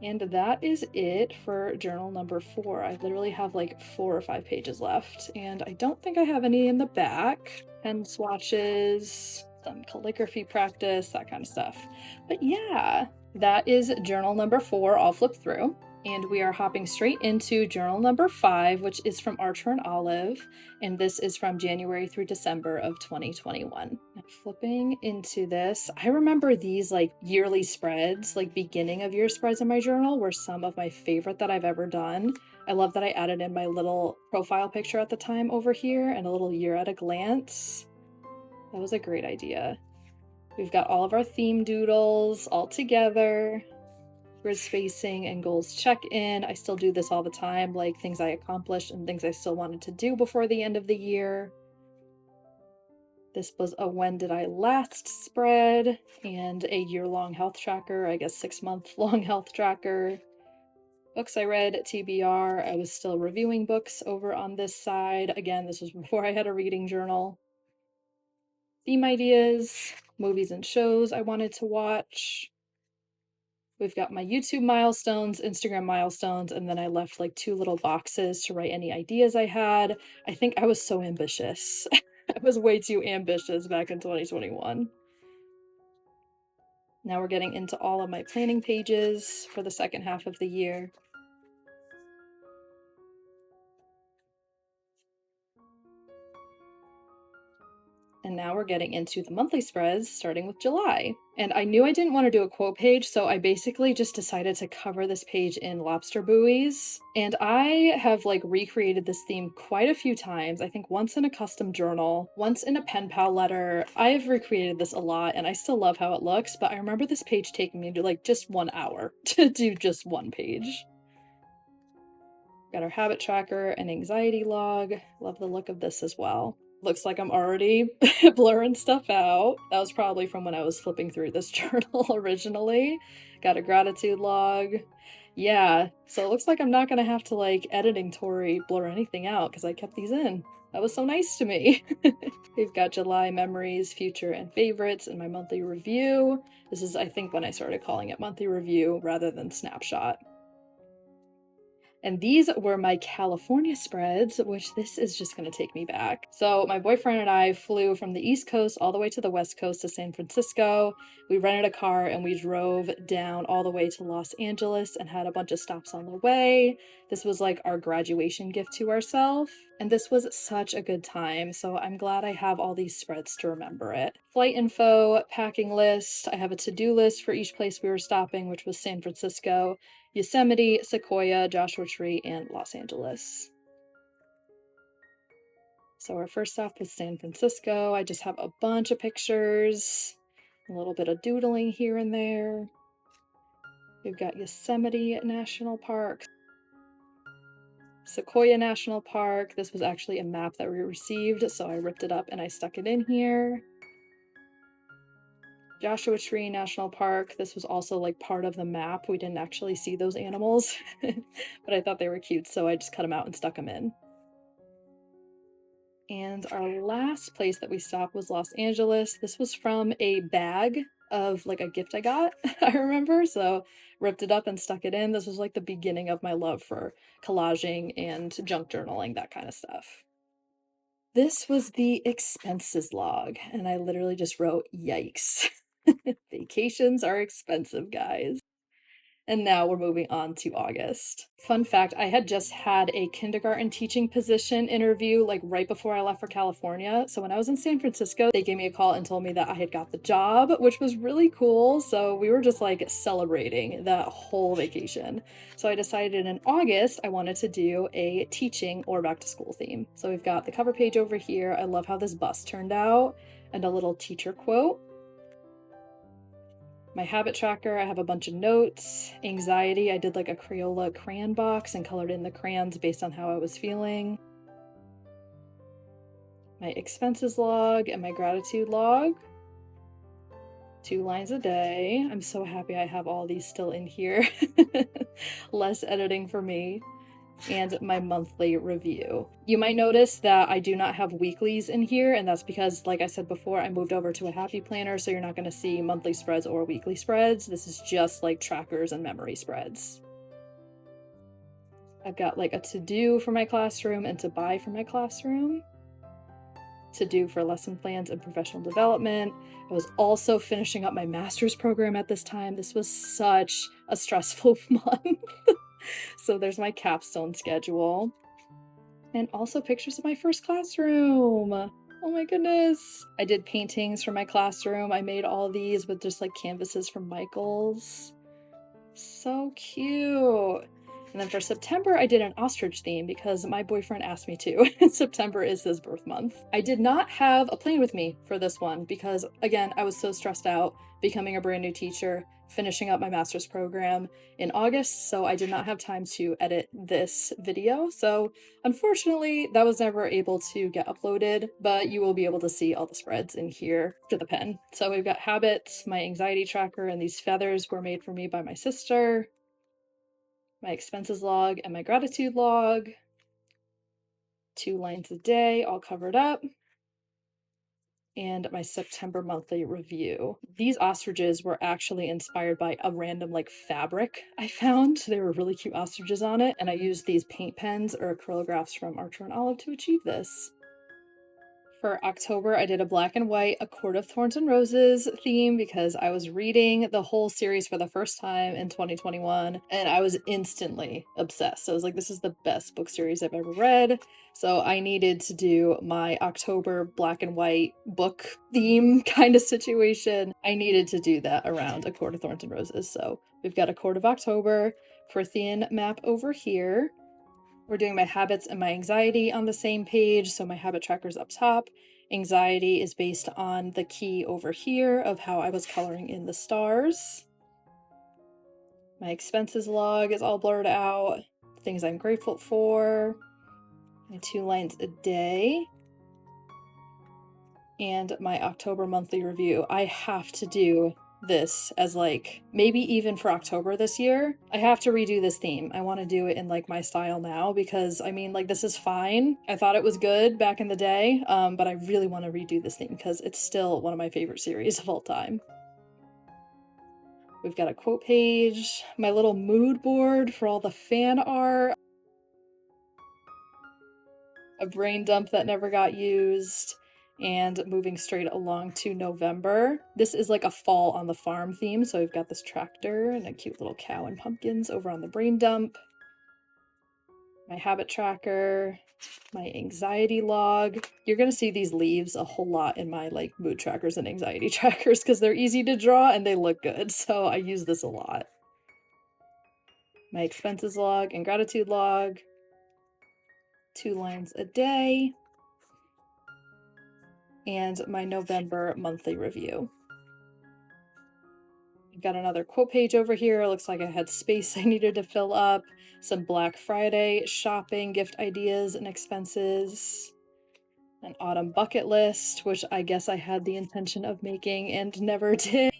Speaker 1: And that is it for journal number 4. I literally have like 4 or 5 pages left, and I don't think I have any in the back. Pen swatches, some calligraphy practice, that kind of stuff. But yeah, that is journal number 4. I'll flip through. And we are hopping straight into journal number 5, which is from Archer and Olive, and this is from January through December of 2021. Now, flipping into this, I remember these like yearly spreads, like beginning of year spreads in my journal were some of my favorite that I've ever done. I love that I added in my little profile picture at the time over here and a little year at a glance. That was a great idea. We've got all of our theme doodles all together. Grid spacing and goals check-in. I still do this all the time, like things I accomplished and things I still wanted to do before the end of the year. This was a when did I last spread and a year-long health tracker, I guess 6-month-long health tracker. Books I read at TBR. I was still reviewing books over on this side. Again, this was before I had a reading journal. Theme ideas, movies and shows I wanted to watch. We've got my YouTube milestones, Instagram milestones, and then I left like 2 little boxes to write any ideas I had. I think I was so ambitious. I was way too ambitious back in 2021. Now we're getting into all of my planning pages for the second half of the year. And now we're getting into the monthly spreads, starting with July. And I knew I didn't want to do a quote page, so I basically just decided to cover this page in lobster buoys. And I have like recreated this theme quite a few times. I think once in a custom journal, once in a pen pal letter. I've recreated this a lot and I still love how it looks, but I remember this page taking me to like just 1 hour to do just one page. Got our habit tracker and anxiety log. Love the look of this as well. Looks like I'm already blurring stuff out. That was probably from when I was flipping through this journal originally. Got a gratitude log. Yeah, so it looks like I'm not gonna have to like editing Tori blur anything out because I kept these in. That was so nice to me. We've got July memories, future, and favorites in my monthly review. This is, I think, when I started calling it monthly review rather than snapshot. And these were my California spreads, which this is just going to take me back. So my boyfriend and I flew from the East Coast all the way to the West Coast to San Francisco. We rented a car and we drove down all the way to Los Angeles and had a bunch of stops on the way. This was like our graduation gift to ourselves. And this was such a good time, so I'm glad I have all these spreads to remember it. Flight info, packing list. I have a to-do list for each place we were stopping, which was San Francisco, Yosemite, Sequoia, Joshua Tree, and Los Angeles. So our first stop was San Francisco. I just have a bunch of pictures, a little bit of doodling here and there. We've got Yosemite National Park, Sequoia National Park. This was actually a map that we received, so I ripped it up and I stuck it in here. Joshua Tree National Park. This was also like part of the map. We didn't actually see those animals, but I thought they were cute, so I just cut them out and stuck them in. And our last place that we stopped was Los Angeles. This was from a bag of like a gift I got, I remember, so ripped it up and stuck it in. This was like the beginning of my love for collaging and junk journaling, that kind of stuff. This was the expenses log, and I literally just wrote, yikes. Vacations are expensive, guys. And now we're moving on to August. Fun fact, I had just had a kindergarten teaching position interview like right before I left for California. So when I was in San Francisco, they gave me a call and told me that I had got the job, which was really cool. So we were just like celebrating that whole vacation. So I decided in August, I wanted to do a teaching or back to school theme. So we've got the cover page over here. I love how this bus turned out and a little teacher quote. My habit tracker, I have a bunch of notes. Anxiety, I did like a Crayola crayon box and colored in the crayons based on how I was feeling. My expenses log and my gratitude log. 2 lines a day. I'm so happy I have all these still in here. Less editing for me. And my monthly review. You might notice that I do not have weeklies in here, and that's because, like I said before, I moved over to a happy planner, so you're not going to see monthly spreads or weekly spreads. This is just like trackers and memory spreads. I've got like a to-do for my classroom and to buy for my classroom. To do for lesson plans and professional development. I was also finishing up my master's program at this time. This was such a stressful month. So there's my capstone schedule. And also pictures of my first classroom. Oh my goodness. I did paintings for my classroom. I made all these with just like canvases from Michaels. So cute. And then for September, I did an ostrich theme because my boyfriend asked me to. September is his birth month. I did not have a plan with me for this one because, again, I was so stressed out becoming a brand new teacher, finishing up my master's program in August, so I did not have time to edit this video. So unfortunately, that was never able to get uploaded, but you will be able to see all the spreads in here to the pen. So we've got habits, my anxiety tracker, and these feathers were made for me by my sister. My expenses log and my gratitude log. 2 lines a day, all covered up. And my September monthly review. These ostriches were actually inspired by a random like fabric I found. There were really cute ostriches on it, and I used these paint pens or acrylographs from Archer and Olive to achieve this. For October, I did a black and white A Court of Thorns and Roses theme because I was reading the whole series for the first time in 2021 and I was instantly obsessed. I was like, this is the best book series I've ever read. So I needed to do my October black and white book theme kind of situation. I needed to do that around A Court of Thorns and Roses. So we've got A Court of October, Prithian map over here. We're doing my habits and my anxiety on the same page, so my habit tracker's up top. Anxiety is based on the key over here of how I was coloring in the stars. My expenses log is all blurred out. Things I'm grateful for. My 2 lines a day. And my October monthly review. I have to do this as like maybe even for October this year. I have to redo this theme. I want to do it in like my style now because I mean like this is fine. I thought it was good back in the day, but I really want to redo this theme because it's still one of my favorite series of all time. We've got a quote page, my little mood board for all the fan art, a brain dump that never got used, and moving straight along to November. This is like a fall on the farm theme, so we've got this tractor and a cute little cow and pumpkins over on the brain dump. My habit tracker, my anxiety log. You're gonna see these leaves a whole lot in my like mood trackers and anxiety trackers because they're easy to draw and they look good, so I use this a lot. My expenses log and gratitude log. 2 lines a day. And my November monthly review. I've got another quote page over here. It looks like I had space I needed to fill up. Some Black Friday shopping, gift ideas, and expenses. An autumn bucket list, which I guess I had the intention of making and never did.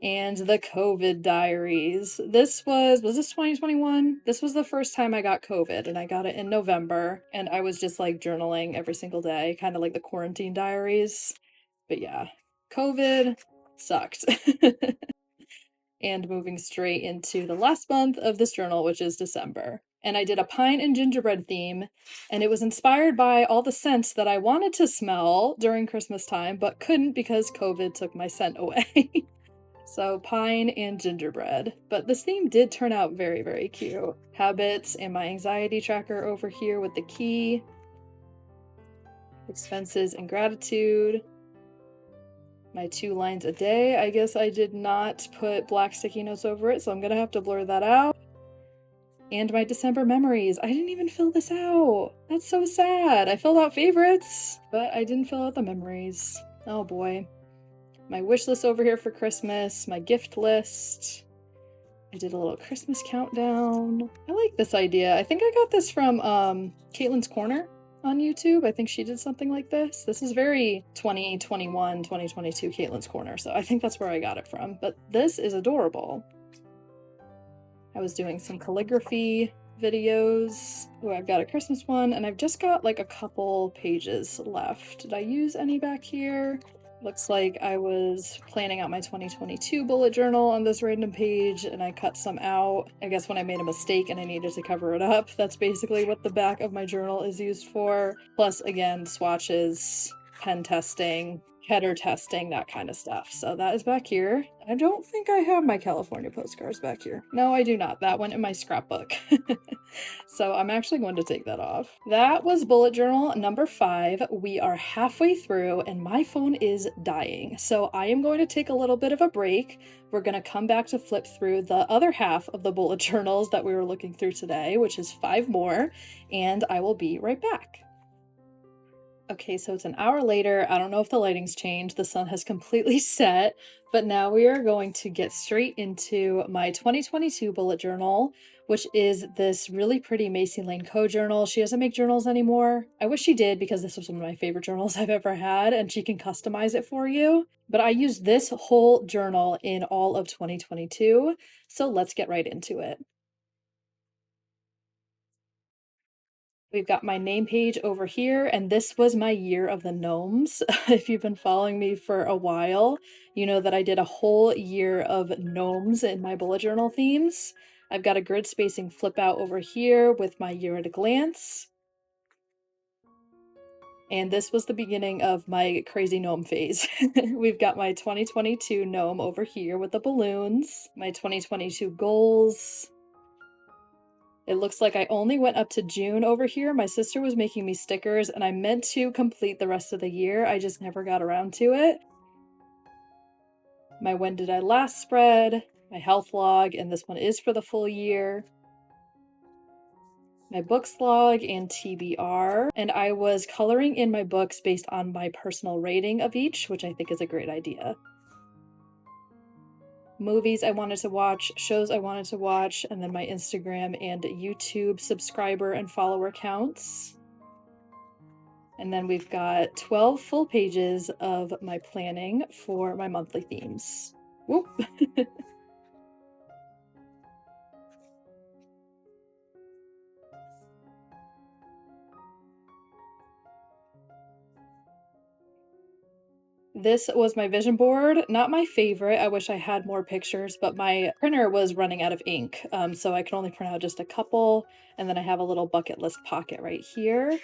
Speaker 1: And the COVID diaries. This was this 2021? This was the first time I got COVID, and I got it in November, and I was just like journaling every single day, kind of like the quarantine diaries. But yeah, COVID sucked. And moving straight into the last month of this journal, which is December. And I did a pine and gingerbread theme, and it was inspired by all the scents that I wanted to smell during Christmas time, but couldn't because COVID took my scent away. So pine and gingerbread. But this theme did turn out very, very cute. Habits and my anxiety tracker over here with the key. Expenses and gratitude. My 2 lines a day. I guess I did not put black sticky notes over it, so I'm gonna have to blur that out. And my December memories. I didn't even fill this out. That's so sad. I filled out favorites, but I didn't fill out the memories. Oh boy. My wish list over here for Christmas, my gift list. I did a little Christmas countdown. I like this idea. I think I got this from Caitlin's Corner. on YouTube. I think she did something like this. This is very 2021, 2022 Caitlin's Corner, so I think that's where I got it from. But this is adorable. I was doing some calligraphy videos. Oh, I've got a Christmas one, and I've just got like a couple pages left. Did I use any back here? Looks like I was planning out my 2022 bullet journal on this random page and I cut some out. I guess when I made a mistake and I needed to cover it up, that's basically what the back of my journal is used for. Plus, again, swatches, pen testing, header testing, that kind of stuff. So that is back here. I don't think I have my California postcards back here. No, I do not. That went in my scrapbook. So I'm actually going to take that off. That was bullet journal number 5. We are halfway through and my phone is dying. So I am going to take a little bit of a break. We're going to come back to flip through the other half of the bullet journals that we were looking through today, which is 5 more, and I will be right back. Okay, so it's an hour later. I don't know if the lighting's changed. The sun has completely set, but now we are going to get straight into my 2022 bullet journal, which is this really pretty maiselaneco journal. She doesn't make journals anymore. I wish she did because this was one of my favorite journals I've ever had, and she can customize it for you. But I used this whole journal in all of 2022, so let's get right into it. We've got my name page over here, and this was my year of the gnomes. If you've been following me for a while, you know that I did a whole year of gnomes in my bullet journal themes. I've got a grid spacing flip out over here with my year at a glance. And this was the beginning of my crazy gnome phase. We've got my 2022 gnome over here with the balloons, my 2022 goals. It looks like I only went up to June over here. My sister was making me stickers and I meant to complete the rest of the year. I just never got around to it. My when did I last spread, my health log, and this one is for the full year. My books log and TBR. And I was coloring in my books based on my personal rating of each, which I think is a great idea. Movies I wanted to watch, shows I wanted to watch, and then my Instagram and YouTube subscriber and follower counts. And then we've got 12 full pages of my planning for my monthly themes. Whoop! This was my vision board. Not my favorite. I wish I had more pictures, but my printer was running out of ink, so I could only print out just a couple. And then I have a little bucket list pocket right here.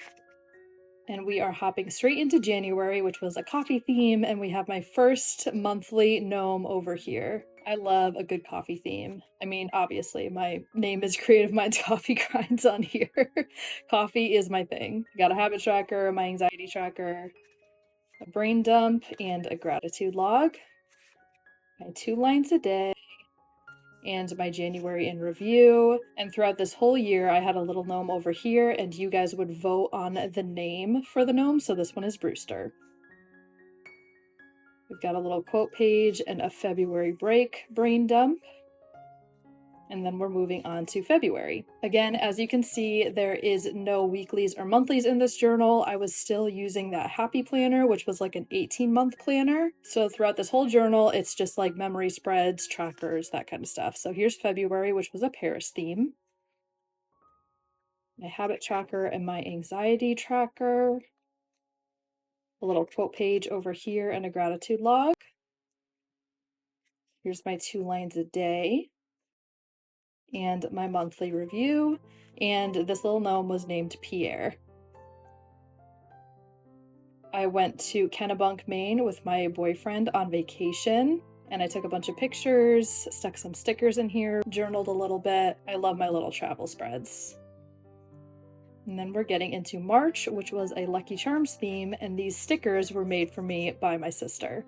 Speaker 1: And we are hopping straight into January, which was a coffee theme, and we have my first monthly gnome over here. I love a good coffee theme. I mean, obviously, my name is Creative Minds Coffee Grinds on here. Coffee is my thing. Got a habit tracker, my anxiety tracker, a brain dump, and a gratitude log. My 2 lines a day, and my January in review. And throughout this whole year, I had a little gnome over here, and you guys would vote on the name for the gnome. So this one is Brewster. We've got a little quote page and a February break brain dump. And then we're moving on to February. Again, as you can see, there is no weeklies or monthlies in this journal. I was still using that happy planner, which was like an 18-month planner. So throughout this whole journal, it's just like memory spreads, trackers, that kind of stuff. So here's February, which was a Paris theme. My habit tracker and my anxiety tracker. A little quote page over here and a gratitude log. Here's my 2 lines a day. And my monthly review, and this little gnome was named Pierre. I went to Kennebunk, Maine with my boyfriend on vacation, and I took a bunch of pictures, stuck some stickers in here, journaled a little bit. I love my little travel spreads. And then we're getting into March, which was a Lucky Charms theme, and these stickers were made for me by my sister.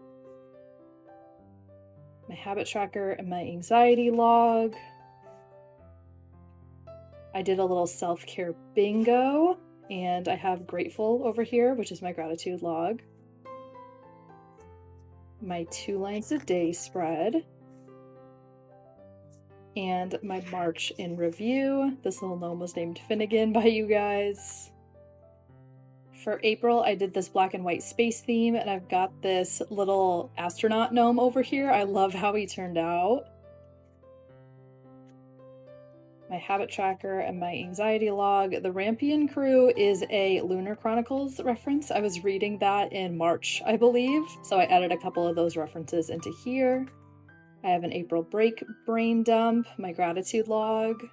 Speaker 1: My habit tracker and my anxiety log. I did a little self-care bingo, and I have grateful over here, which is my gratitude log. My 2 lines a day spread. And my March in review. This little gnome was named Finnegan by you guys. For April, I did this black and white space theme, and I've got this little astronaut gnome over here. I love how he turned out. My habit tracker and my anxiety log. The Rampion Crew is a Lunar Chronicles reference. I was reading that in March, I believe, so I added a couple of those references into here. I have an April break brain dump, my gratitude log,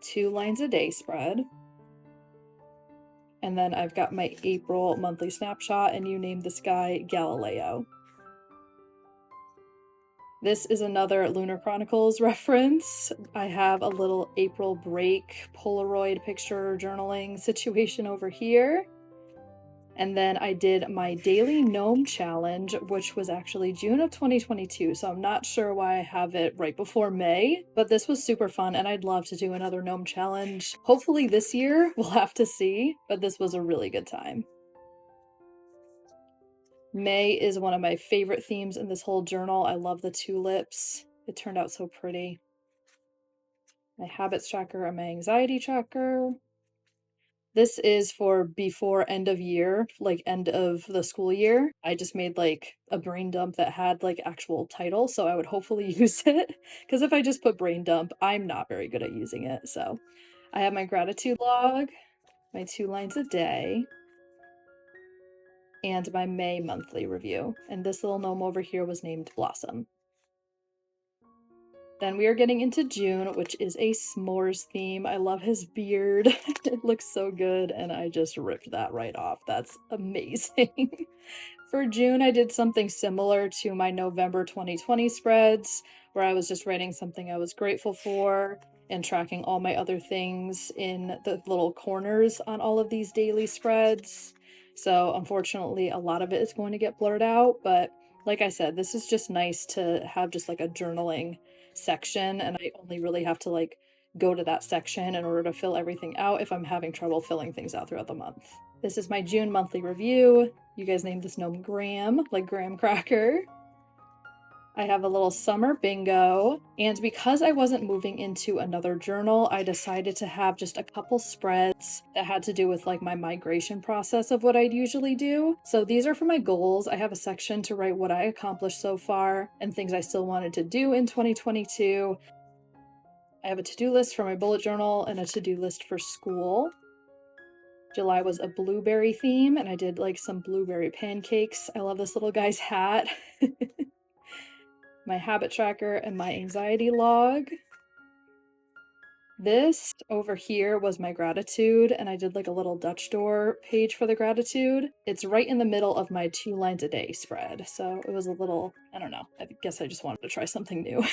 Speaker 1: 2 lines a day spread, and then I've got my April monthly snapshot, and you named this guy Galileo. This is another Lunar Chronicles reference. I have a little April break Polaroid picture journaling situation over here. And then I did my daily gnome challenge, which was actually June of 2022. So I'm not sure why I have it right before May, but this was super fun and I'd love to do another gnome challenge. Hopefully this year, we'll have to see, but this was a really good time. May is one of my favorite themes in this whole journal. I love the tulips. It turned out so pretty. My habits tracker and my anxiety tracker. This is for before end of year, like end of the school year. I just made like a brain dump that had like actual title, so I would hopefully use it. Because if I just put brain dump, I'm not very good at using it. So I have my gratitude log, my 2 lines a day, and my May monthly review. And this little gnome over here was named Blossom. Then we are getting into June, which is a s'mores theme. I love his beard. It looks so good, and I just ripped that right off. That's amazing. For June, I did something similar to my November 2020 spreads, where I was just writing something I was grateful for and tracking all my other things in the little corners on all of these daily spreads. So unfortunately, a lot of it is going to get blurred out, but like I said, this is just nice to have just like a journaling section, and I only really have to like go to that section in order to fill everything out if I'm having trouble filling things out throughout the month. This is my June monthly review. You guys named this gnome Graham, like graham cracker. I have a little summer bingo, and because I wasn't moving into another journal, I decided to have just a couple spreads that had to do with like my migration process of what I'd usually do. So these are for my goals. I have a section to write what I accomplished so far and things I still wanted to do in 2022. I have a to-do list for my bullet journal and a to-do list for school. July was a blueberry theme, and I did like some blueberry pancakes. I love this little guy's hat. My habit tracker and my anxiety log. This over here was my gratitude, and I did like a little Dutch door page for the gratitude. It's right in the middle of my 2 lines a day spread, so it was a little, I don't know, I guess I just wanted to try something new.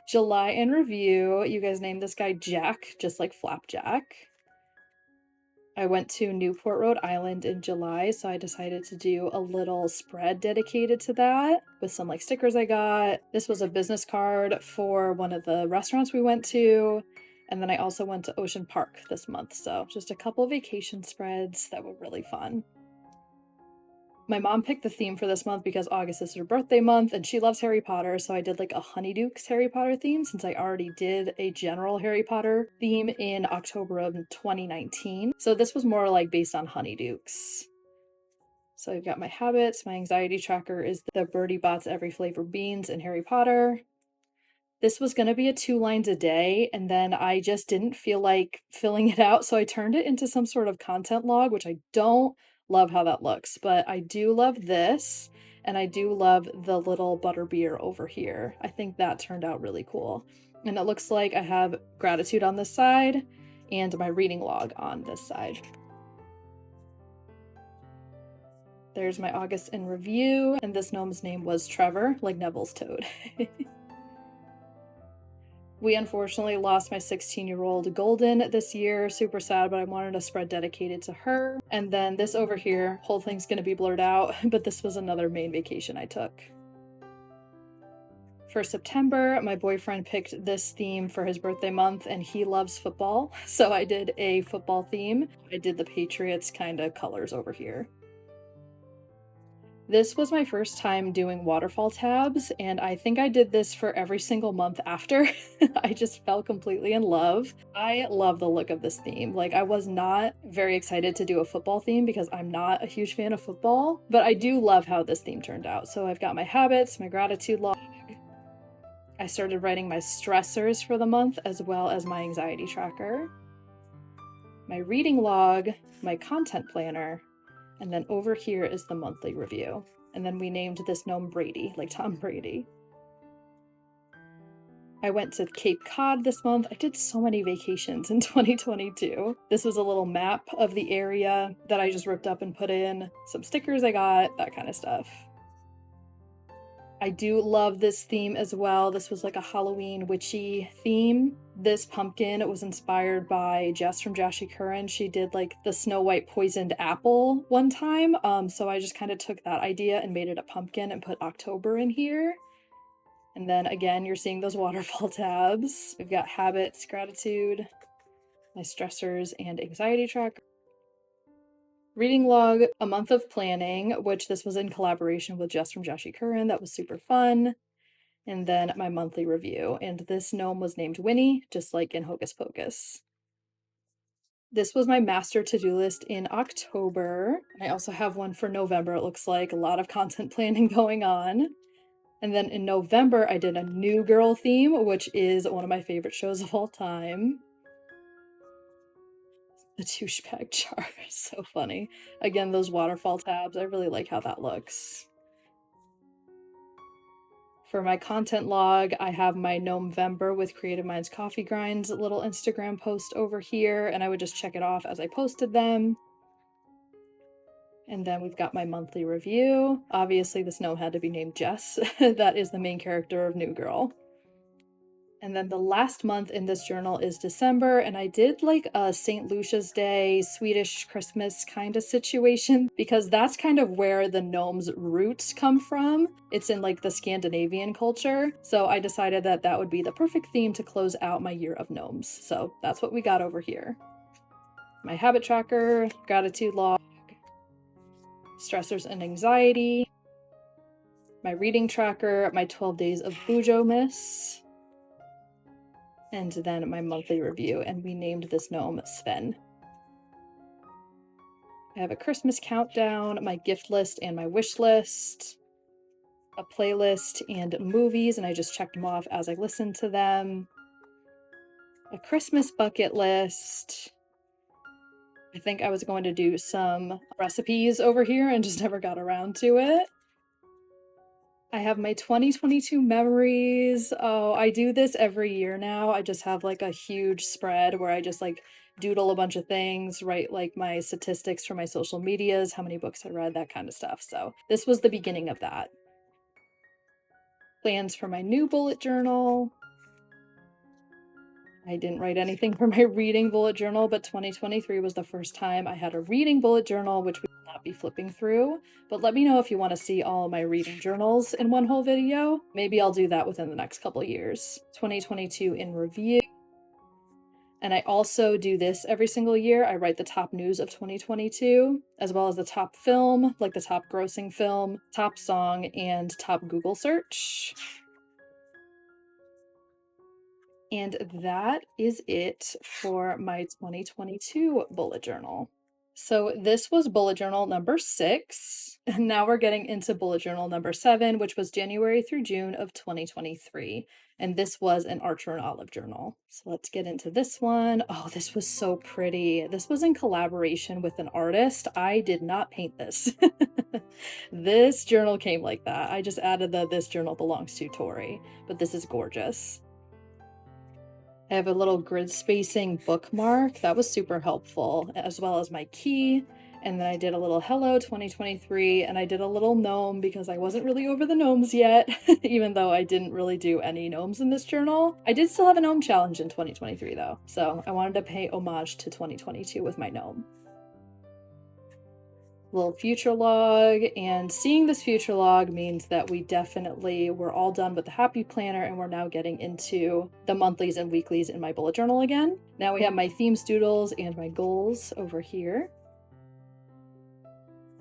Speaker 1: July in review, you guys named this guy Jack, just like Flapjack. I went to Newport, Rhode Island in July, so I decided to do a little spread dedicated to that with some like stickers I got. This was a business card for one of the restaurants we went to, and then I also went to Ocean Park this month, so just a couple of vacation spreads that were really fun. My mom picked the theme for this month because August is her birthday month and she loves Harry Potter, so I did like a Honeydukes Harry Potter theme since I already did a general Harry Potter theme in October of 2019. So this was more like based on Honeydukes. So I've got my habits. My anxiety tracker is the Birdie Bots Every Flavor Beans in Harry Potter. This was going to be a 2 lines a day, and then I just didn't feel like filling it out, so I turned it into some sort of content log, which I don't love how that looks, but I do love this, and I do love the little butterbeer over here. I think that turned out really cool. And it looks like I have gratitude on this side and my reading log on this side. There's my August in review, and this gnome's name was Trevor, like Neville's toad. We unfortunately lost my 16-year-old Golden this year. Super sad, but I wanted a spread dedicated to her. And then this over here, whole thing's gonna be blurred out, but this was another Maine vacation I took. For September, my boyfriend picked this theme for his birthday month, and he loves football, so I did a football theme. I did the Patriots kind of colors over here. This was my first time doing waterfall tabs, and I think I did this for every single month after. I just fell completely in love. I love the look of this theme. Like, I was not very excited to do a football theme because I'm not a huge fan of football, but I do love how this theme turned out. So I've got my habits, my gratitude log. I started writing my stressors for the month as well as my anxiety tracker, my reading log, my content planner, and then over here is the monthly review. And then we named this gnome Brady, like Tom Brady. I went to Cape Cod this month. I did so many vacations in 2022. This was a little map of the area that I just ripped up and put in some stickers I got, that kind of stuff. I do love this theme as well. This was like a Halloween witchy theme. This pumpkin was inspired by Jess from Jashi Curran. She did like the Snow White poisoned apple one time. So I just kind of took that idea and made it a pumpkin and put October in here. And then again, you're seeing those waterfall tabs. We've got habits, gratitude, my stressors, and anxiety tracker. Reading log, a month of planning, which this was in collaboration with Jess from Jashi Curran. That was super fun. And then my monthly review. And this gnome was named Winnie, just like in Hocus Pocus. This was my master to-do list in October. I also have one for November. It looks like a lot of content planning going on. And then in November, I did a New Girl theme, which is one of my favorite shows of all time. The douchebag jar is so funny. Again, those waterfall tabs, I really like how that looks. For my content log, I have my Gnomevember with Creative Minds Coffee Grinds little Instagram post over here, and I would just check it off as I posted them. And then we've got my monthly review. Obviously, this gnome had to be named Jess. That is the main character of New Girl. And then the last month in this journal is December, and I did like a St. Lucia's Day, Swedish Christmas kind of situation, because that's kind of where the gnome's roots come from. It's in like the Scandinavian culture. So I decided that that would be the perfect theme to close out my year of gnomes. So that's what we got over here. My habit tracker, gratitude log, stressors and anxiety, my reading tracker, my 12 days of Bujo Miss, and then my monthly review, and we named this gnome Sven. I have a Christmas countdown, my gift list and my wish list, a playlist and movies, and I just checked them off as I listened to them, a Christmas bucket list. I think I was going to do some recipes over here and just never got around to it. I have my 2022 memories. Oh, I do this every year now. I just have like a huge spread where I just like doodle a bunch of things, write like my statistics for my social medias, how many books I read, that kind of stuff. So this was the beginning of that. Plans for my new bullet journal. I didn't write anything for my reading bullet journal, but 2023 was the first time I had a reading bullet journal, which we will not be flipping through. But let me know if you want to see all of my reading journals in one whole video. Maybe I'll do that within the next couple years. 2022 in review. And I also do this every single year. I write the top news of 2022, as well as the top film, like the top grossing film, top song, and top Google search. And that is it for my 2022 bullet journal. So this was bullet journal number 6, and now we're getting into bullet journal number 7, which was January through June of 2023. And this was an Archer and Olive journal. So let's get into this one. Oh, this was so pretty. This was in collaboration with an artist. I did not paint this. This journal came like that. I just added the "this journal belongs to Tori," but this is gorgeous. I have a little grid spacing bookmark. That was super helpful, as well as my key. And then I did a little hello 2023, and I did a little gnome because I wasn't really over the gnomes yet, even though I didn't really do any gnomes in this journal. I did still have a gnome challenge in 2023 though, so I wanted to pay homage to 2022 with my gnome. Little future log, and seeing this future log means that we definitely were all done with the happy planner and we're now getting into the monthlies and weeklies in my bullet journal again. Now we have my themes doodles and my goals over here.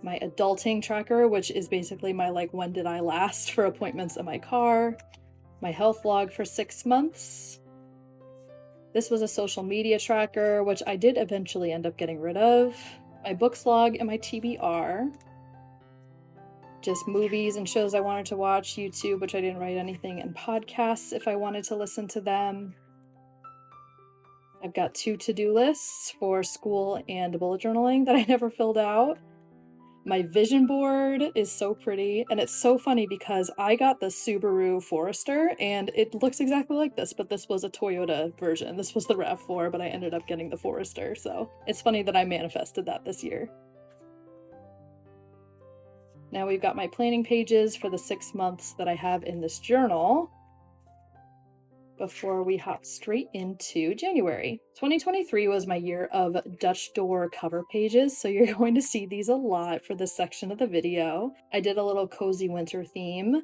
Speaker 1: my adulting tracker, which is basically my like when did I last for appointments in my car, my health log for 6 months. This was a social media tracker, which I did eventually end up getting rid of, my books log, and my TBR. Just movies and shows I wanted to watch, YouTube, which I didn't write anything, and podcasts if I wanted to listen to them. I've got 2 to-do lists for school and bullet journaling that I never filled out. My vision board is so pretty, and it's so funny because I got the Subaru Forester and it looks exactly like this, but this was a Toyota version. This was the RAV4, but I ended up getting the Forester, so it's funny that I manifested that this year. Now we've got my planning pages for the 6 months that I have in this journal before we hop straight into January. 2023 was my year of Dutch door cover pages, so you're going to see these a lot for this section of the video. I did a little cozy winter theme.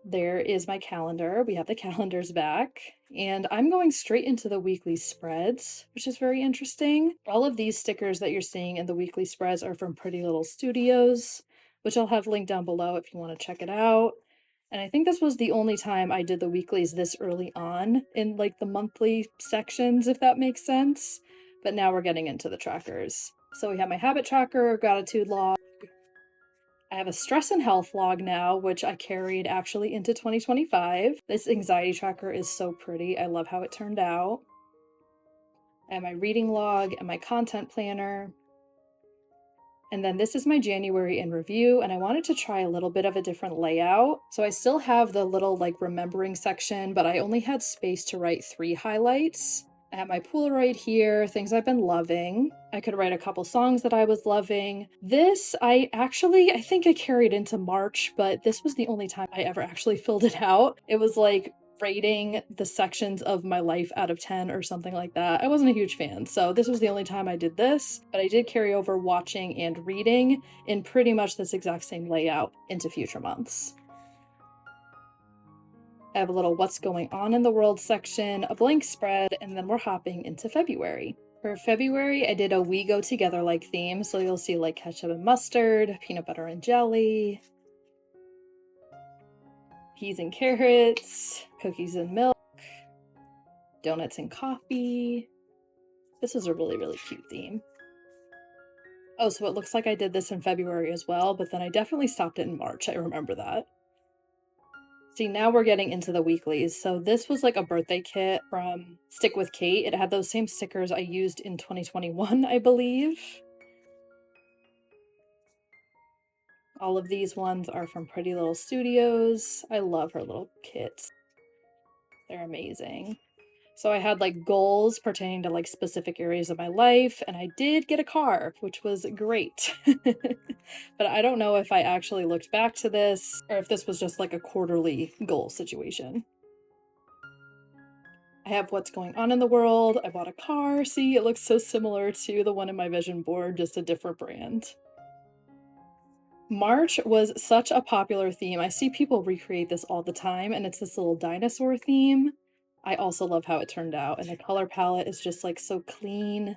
Speaker 1: There is my calendar. We have the calendars back. And I'm going straight into the weekly spreads, which is very interesting. All of these stickers that you're seeing in the weekly spreads are from Pretty Little Studios, which I'll have linked down below if you want to check it out. And I think this was the only time I did the weeklies this early on in like the monthly sections, if that makes sense. But now we're getting into the trackers. So we have my habit tracker, gratitude log. I have a stress and health log now, which I carried actually into 2025. This anxiety tracker is so pretty. I love how it turned out. I have my reading log and my content planner. And then this is my January in review, and I wanted to try a little bit of a different layout. So I still have the little like remembering section, but I only had space to write 3 highlights. I have my Polaroid here, things I've been loving. I could write a couple songs that I was loving. This, I think I carried into March, but this was the only time I ever actually filled it out. It was like rating the sections of my life out of 10 or something like that. I wasn't a huge fan, so this was the only time I did this, but I did carry over watching and reading in pretty much this exact same layout into future months. I have a little what's going on in the world section, a blank spread, and then we're hopping into February. For February, I did a We Go Together like theme, so you'll see like ketchup and mustard, peanut butter and jelly, peas and carrots, cookies and milk, donuts and coffee. This is a really, really cute theme. Oh, so it looks like I did this in February as well, but then I definitely stopped it in March. I remember that. See, now we're getting into the weeklies. So this was like a birthday kit from Stick with Kate. It had those same stickers I used in 2021, I believe. All of these ones are from Pretty Little Studios. I love her little kits. They're amazing. So I had like goals pertaining to like specific areas of my life, and I did get a car, which was great. But I don't know if I actually looked back to this or if this was just like a quarterly goal situation. I have what's going on in the world. I bought a car. See, it looks so similar to the one in my vision board, just a different brand. March was such a popular theme. I see people recreate this all the time, and it's this little dinosaur theme. I also love how it turned out, and the color palette is just like so clean.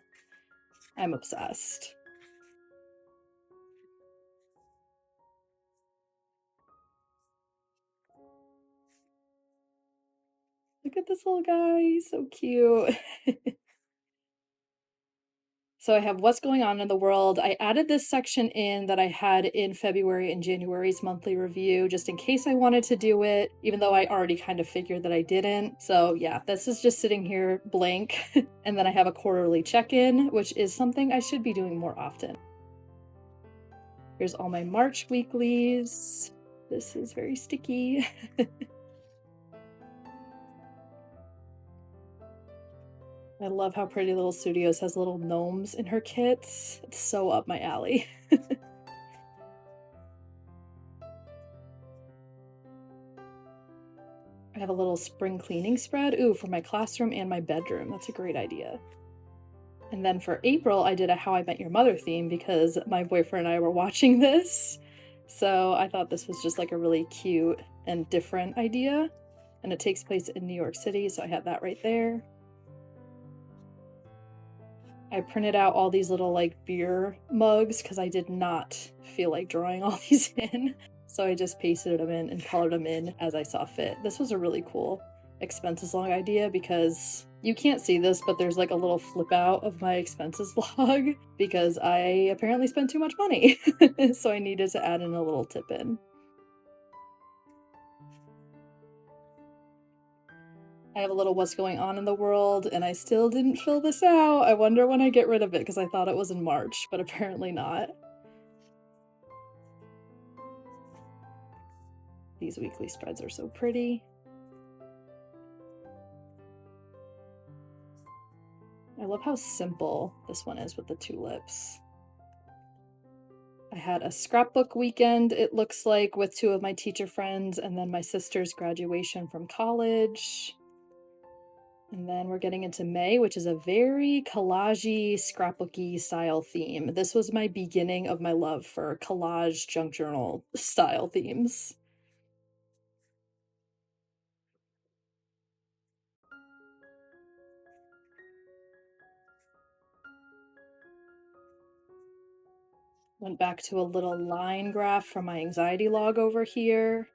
Speaker 1: I'm obsessed. Look at this little guy, he's so cute. So I have what's going on in the world. I added this section in that I had in February and January's monthly review, just in case I wanted to do it, even though I already kind of figured that I didn't. So yeah, this is just sitting here blank. And then I have a quarterly check-in, which is something I should be doing more often. Here's all my March weeklies. This is very sticky. I love how Pretty Little Studios has little gnomes in her kits. It's so up my alley. I have a little spring cleaning spread. Ooh, for my classroom and my bedroom. That's a great idea. And then for April, I did a How I Met Your Mother theme because my boyfriend and I were watching this. So I thought this was just like a really cute and different idea. And it takes place in New York City, so I had that right there. I printed out all these little like beer mugs because I did not feel like drawing all these in. So I just pasted them in and colored them in as I saw fit. This was a really cool expenses log idea because you can't see this, but there's like a little flip out of my expenses log because I apparently spent too much money. So I needed to add in a little tip in. I have a little what's going on in the world, and I still didn't fill this out. I wonder when I get rid of it because I thought it was in March, but apparently not. These weekly spreads are so pretty. I love how simple this one is with the tulips. I had a scrapbook weekend, it looks like, with 2 of my teacher friends, and then my sister's graduation from college. And then we're getting into May, which is a very collage-y, scrapbooky style theme. This was my beginning of my love for collage junk journal style themes. Went back to a little line graph from my anxiety log over here.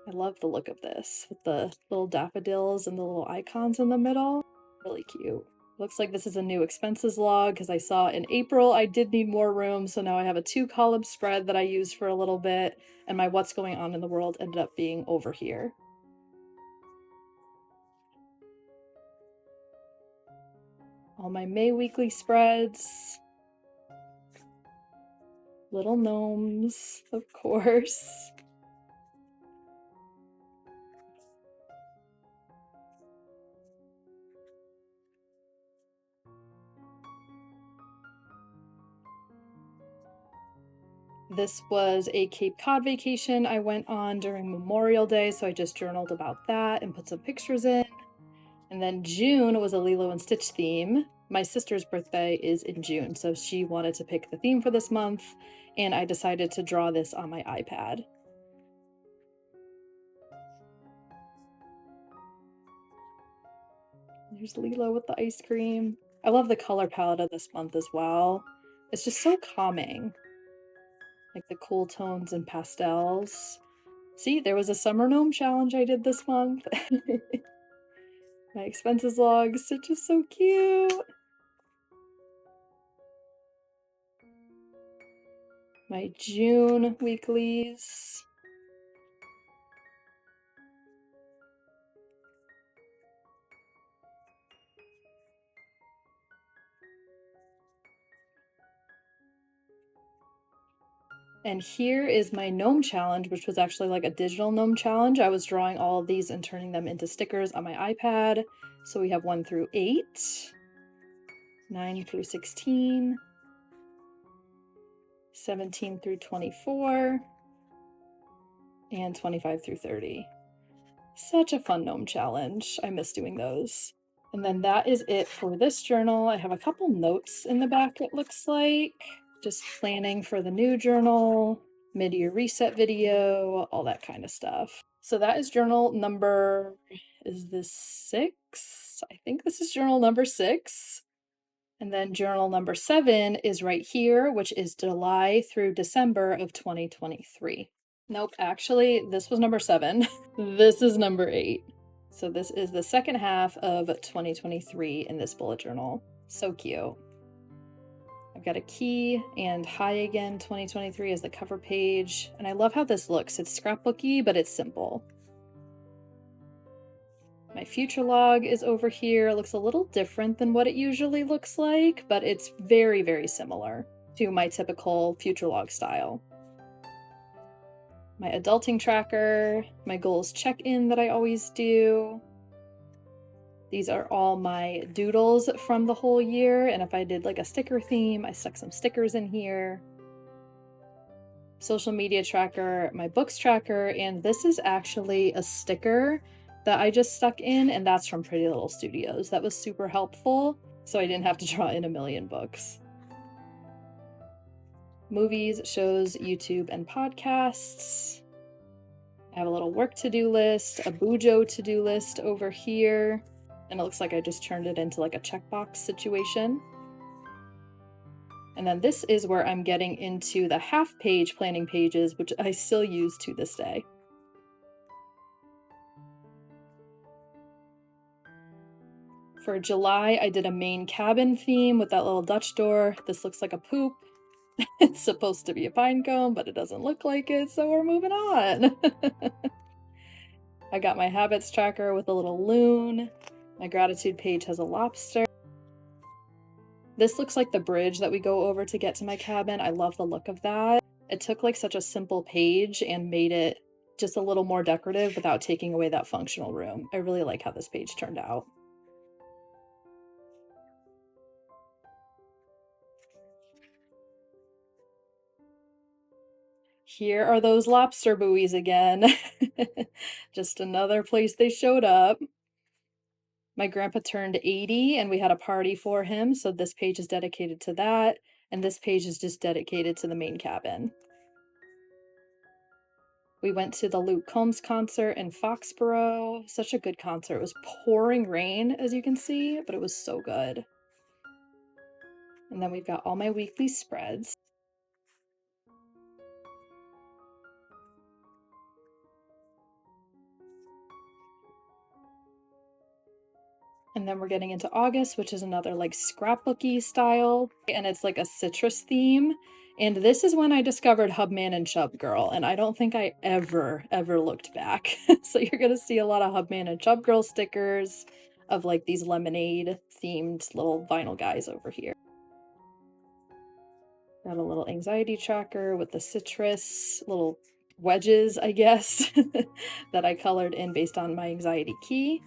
Speaker 1: I love the look of this with the little daffodils and the little icons in the middle. Really cute. Looks like this is a new expenses log because I saw in April I did need more room, so now I have a 2-column spread that I used for a little bit, and my what's going on in the world ended up being over here. All my May weekly spreads. Little gnomes, of course. This was a Cape Cod vacation I went on during Memorial Day, so I just journaled about that and put some pictures in. And then June was a Lilo and Stitch theme. My sister's birthday is in June, so she wanted to pick the theme for this month, and I decided to draw this on my iPad. There's Lilo with the ice cream. I love the color palette of this month as well. It's just so calming. Like the cool tones and pastels. See, there was a summer gnome challenge I did this month. My expenses logs, they're just so cute. My June weeklies. And here is my gnome challenge, which was actually like a digital gnome challenge. I was drawing all of these and turning them into stickers on my iPad. So we have 1 through 8, 9 through 16, 17 through 24, and 25 through 30. Such a fun gnome challenge. I miss doing those. And then that is it for this journal. I have a couple notes in the back, it looks like. Just planning for the new journal, mid-year reset video, all that kind of stuff. So that is journal number, is this 6? I think this is journal number 6. And then journal number 7 is right here, which is July through December of 2023. Nope, actually, this was number 7. This is number 8. So this is the second half of 2023 in this bullet journal. So cute. I've got a key and Hi Again 2023 as the cover page. And I love how this looks. It's scrapbooky, but it's simple. My future log is over here. It looks a little different than what it usually looks like, but it's very, very similar to my typical future log style. My adulting tracker, my goals check-in that I always do. These are all my doodles from the whole year, and if I did like a sticker theme, I stuck some stickers in here. Social media tracker, my books tracker, and this is actually a sticker that I just stuck in, and that's from Pretty Little Studios. That was super helpful, so I didn't have to draw in a million books. Movies, shows, YouTube, and podcasts. I have a little work to-do list, a Bujo to-do list over here. And it looks like I just turned it into like a checkbox situation. And then this is where I'm getting into the half-page planning pages, which I still use to this day. For July, I did a main cabin theme with that little Dutch door. This looks like a poop. It's supposed to be a pine cone, but it doesn't look like it, so we're moving on. I got my habits tracker with a little loon. My gratitude page has a lobster. This looks like the bridge that we go over to get to my cabin. I love the look of that. It took like such a simple page and made it just a little more decorative without taking away that functional room. I really like how this page turned out. Here are those lobster buoys again. Just another place they showed up. My grandpa turned 80 and we had a party for him, so this page is dedicated to that, and this page is just dedicated to the main cabin. We went to the Luke Combs concert in Foxborough. Such a good concert. It was pouring rain, as you can see, but it was so good. And then we've got all my weekly spreads. And then we're getting into August, which is another like scrapbooky style, and it's like a citrus theme. And this is when I discovered Hubman and Chub Girl, and I don't think I ever looked back. So you're gonna see a lot of Hubman and Chub Girl stickers of like these lemonade themed little vinyl guys over here. Got a little anxiety tracker with the citrus little wedges, I guess, that I colored in based on my anxiety key.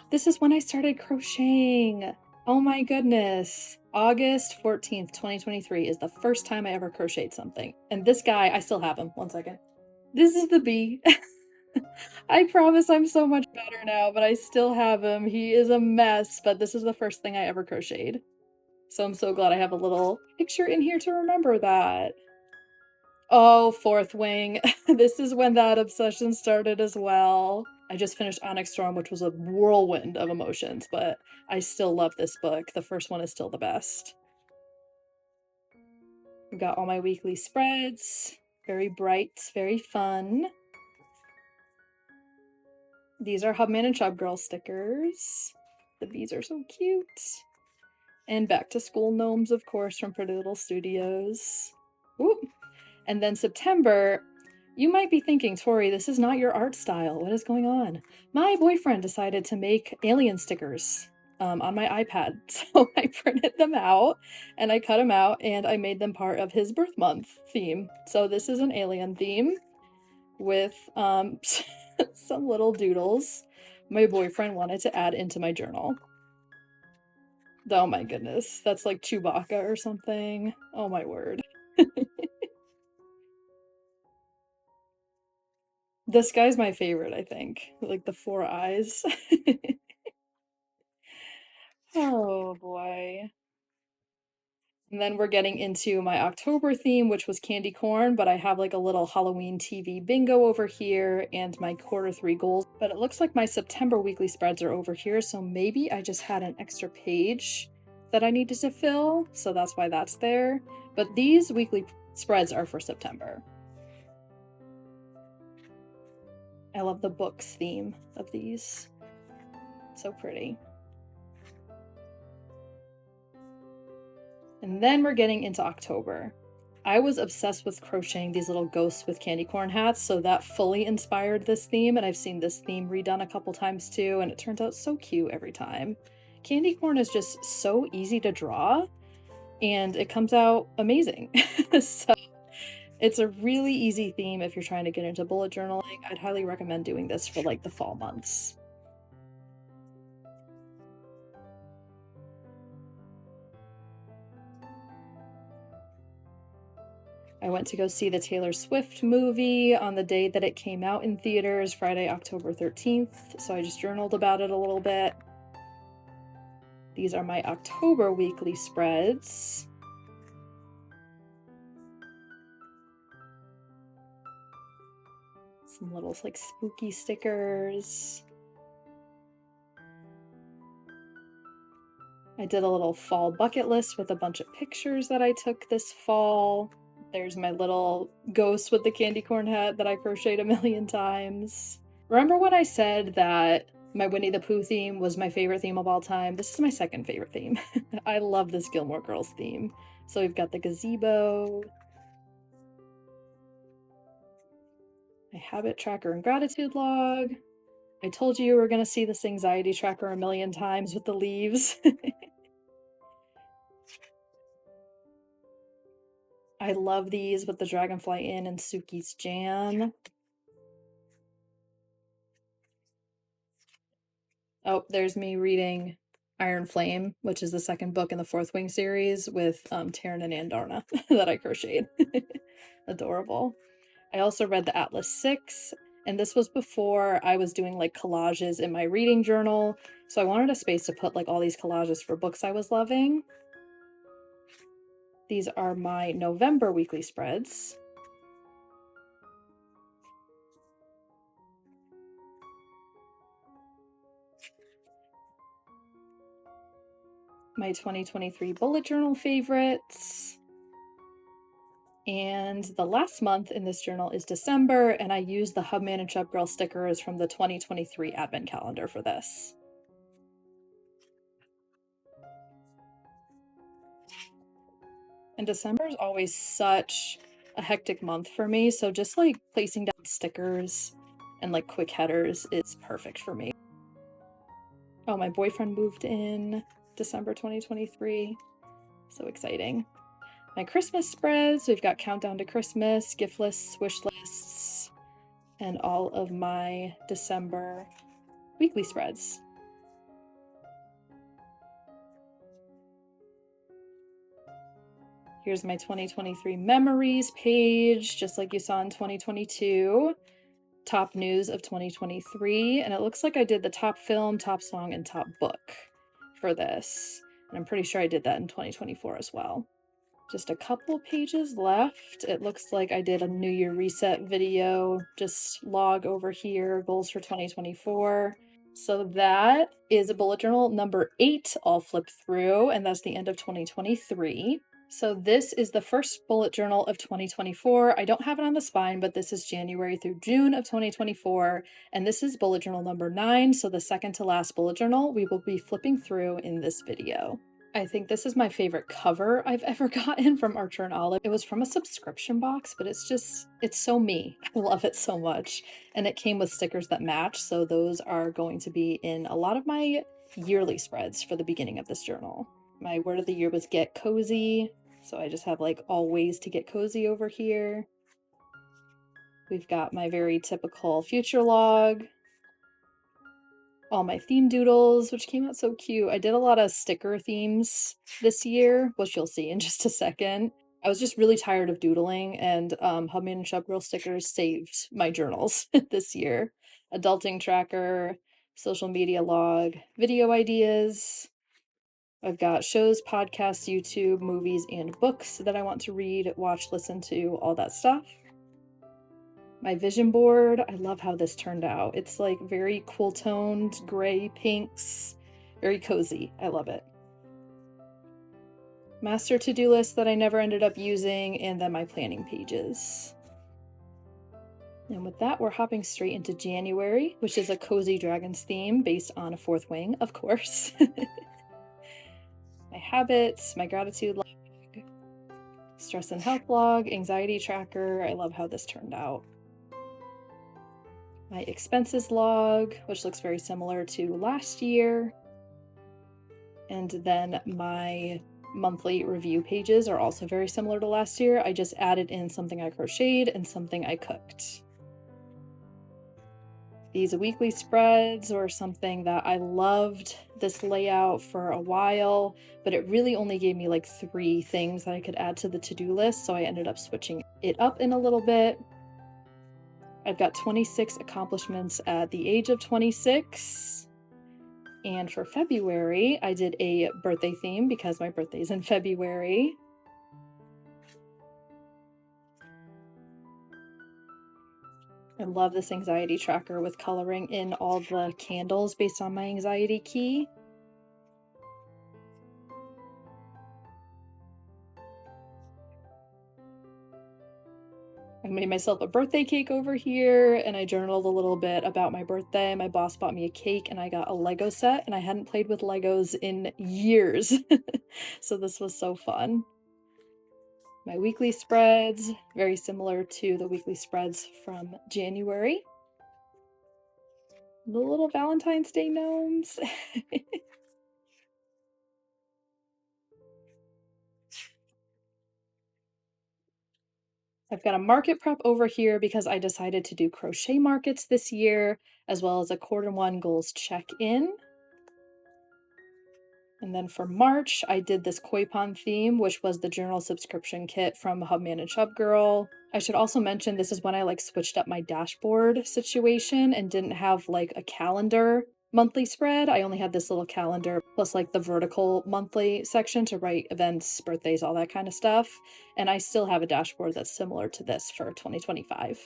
Speaker 1: This is when I started crocheting. Oh my goodness. August 14th, 2023 is the first time I ever crocheted something. And this guy, I still have him. One second. This is the bee. I promise I'm so much better now, but I still have him. He is a mess, but this is the first thing I ever crocheted. So I'm so glad I have a little picture in here to remember that. Oh, Fourth Wing. This is when that obsession started as well. I just finished Onyx Storm, which was a whirlwind of emotions, but I still love this book. The first one is still the best. We've got all my weekly spreads. Very bright, very fun. These are Hubman and Chub Girl stickers. The bees are so cute. And back to school gnomes, of course, from Pretty Little Studios. Whoop. And then September, you might be thinking, Tori, this is not your art style. What is going on? My boyfriend decided to make alien stickers on my iPad. So I printed them out and I cut them out and I made them part of his birth month theme. So this is an alien theme with some little doodles my boyfriend wanted to add into my journal. Oh my goodness, that's like Chewbacca or something. Oh my word. This guy's my favorite, I think. Like the 4 eyes. Oh boy. And then we're getting into my October theme, which was candy corn, but I have like a little Halloween TV bingo over here and my Q3 goals. But it looks like my September weekly spreads are over here, so maybe I just had an extra page that I needed to fill, so that's why that's there. But these weekly spreads are for September. I love the books theme of these. So pretty. And then we're getting into October. I was obsessed with crocheting these little ghosts with candy corn hats, so that fully inspired this theme, and I've seen this theme redone a couple times too, and it turns out so cute every time. Candy corn is just so easy to draw, and it comes out amazing. So it's a really easy theme if you're trying to get into bullet journaling. I'd highly recommend doing this for like the fall months. I went to go see the Taylor Swift movie on the day that it came out in theaters, Friday, October 13th, so I just journaled about it a little bit. These are my October weekly spreads. Some little like spooky stickers. I did a little fall bucket list with a bunch of pictures that I took this fall. There's my little ghost with the candy corn hat that I crocheted a million times. Remember when I said that my Winnie the Pooh theme was my favorite theme of all time? This is my second favorite theme. I love this Gilmore Girls theme. So we've got the gazebo, my habit tracker and gratitude log. I told you were going to see this anxiety tracker a million times with the leaves. I love these with the Dragonfly Inn and Suki's Jam. Oh, there's me reading Iron Flame, which is the second book in the Fourth Wing series with Taryn and Andarna that I crocheted. Adorable. I also read the Atlas 6, and this was before I was doing like collages in my reading journal, so I wanted a space to put like all these collages for books I was loving. These are my November weekly spreads. My 2023 bullet journal favorites. And the last month in this journal is December, and I used the Hubman and Chub Girl stickers from the 2023 advent calendar for this. And December is always such a hectic month for me, so just like placing down stickers and like quick headers is perfect for me. Oh, my boyfriend moved in December 2023. So exciting. My Christmas spreads, we've got Countdown to Christmas, gift lists, wish lists, and all of my December weekly spreads. Here's my 2023 memories page, just like you saw in 2022. Top news of 2023, and it looks like I did the top film, top song, and top book for this. And I'm pretty sure I did that in 2024 as well. Just a couple pages left. It looks like I did a New Year reset video, just log over here, goals for 2024. So that is a bullet journal number 8 all flipped through, and that's the end of 2023. So this is the first bullet journal of 2024. I don't have it on the spine, but this is January through June of 2024, and this is bullet journal number 9, so the second to last bullet journal we will be flipping through in this video. I think this is my favorite cover I've ever gotten from Archer and Olive. It was from a subscription box, but it's so me. I love it so much. And it came with stickers that match, so those are going to be in a lot of my yearly spreads for the beginning of this journal. My word of the year was get cozy, so I just have like all ways to get cozy over here. We've got my very typical future log, all my theme doodles, which came out so cute. I did a lot of sticker themes this year, which you'll see in just a second. I was just really tired of doodling, and Hubman and Chub Girl stickers saved my journals this year. Adulting tracker, social media log, video ideas. I've got shows, podcasts, YouTube, movies, and books that I want to read, watch, listen to, all that stuff. My vision board, I love how this turned out. It's like very cool toned, gray pinks, very cozy. I love it. Master to-do list that I never ended up using, and then my planning pages. And with that, we're hopping straight into January, which is a cozy dragons theme based on a Fourth Wing, of course. My habits, my gratitude log, stress and health log, anxiety tracker. I love how this turned out. My expenses log, which looks very similar to last year. And then my monthly review pages are also very similar to last year. I just added in something I crocheted and something I cooked. These weekly spreads were something that I loved this layout for a while, but it really only gave me like 3 things that I could add to the to-do list, so I ended up switching it up in a little bit. I've got 26 accomplishments at the age of 26. And for February, I did a birthday theme because my birthday is in February. I love this anxiety tracker with coloring in all the candles based on my anxiety key. I made myself a birthday cake over here, and I journaled a little bit about my birthday. My boss bought me a cake and I got a Lego set, and I hadn't played with Legos in years. So this was so fun. My weekly spreads, very similar to the weekly spreads from January. The little Valentine's Day gnomes. I've got a market prep over here because I decided to do crochet markets this year, as well as a Q1 goals check-in. And then for March, I did this Koi Pond theme, which was the journal subscription kit from Hubman and Shubgirl. I should also mention this is when I like switched up my dashboard situation and didn't have like a calendar monthly spread. I only had this little calendar plus like the vertical monthly section to write events, birthdays, all that kind of stuff. And I still have a dashboard that's similar to this for 2025.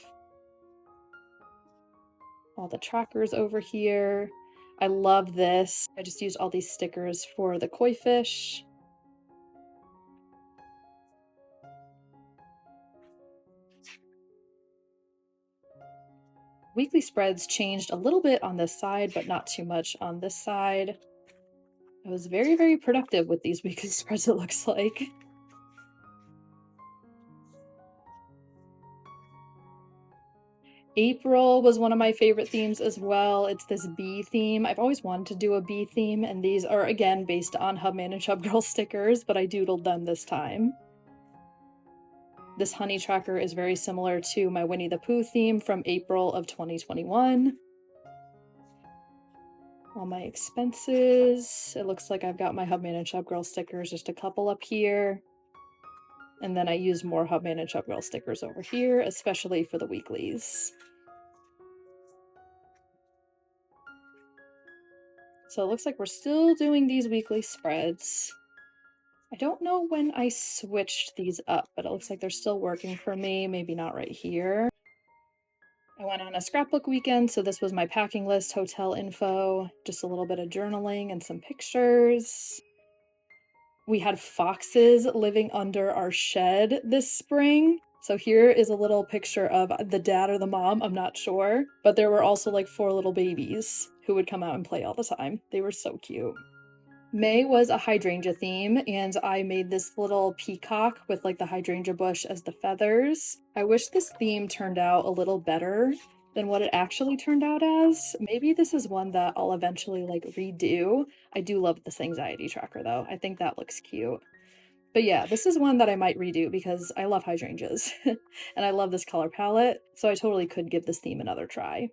Speaker 1: All the trackers over here. I love this. I just used all these stickers for the koi fish. Weekly spreads changed a little bit on this side, but not too much on this side. I was very, very productive with these weekly spreads, it looks like. April was one of my favorite themes as well. It's this bee theme. I've always wanted to do a bee theme, and these are, again, based on Hubman and Shubgirl stickers, but I doodled them this time. This honey tracker is very similar to my Winnie the Pooh theme from April of 2021. All my expenses. It looks like I've got my Hubman and Shubgirl stickers, just a couple up here. And then I use more Hubman and Shubgirl stickers over here, especially for the weeklies. So it looks like we're still doing these weekly spreads. I don't know when I switched these up, but it looks like they're still working for me. Maybe not right here. I went on a scrapbook weekend, so this was my packing list, hotel info, just a little bit of journaling and some pictures. We had foxes living under our shed this spring. So here is a little picture of the dad or the mom, I'm not sure. But there were also like 4 little babies who would come out and play all the time. They were so cute. May was a hydrangea theme, and I made this little peacock with like the hydrangea bush as the feathers. I wish this theme turned out a little better than what it actually turned out as. Maybe this is one that I'll eventually like redo. I do love this anxiety tracker though. I think that looks cute. But yeah, this is one that I might redo because I love hydrangeas and I love this color palette, so I totally could give this theme another try.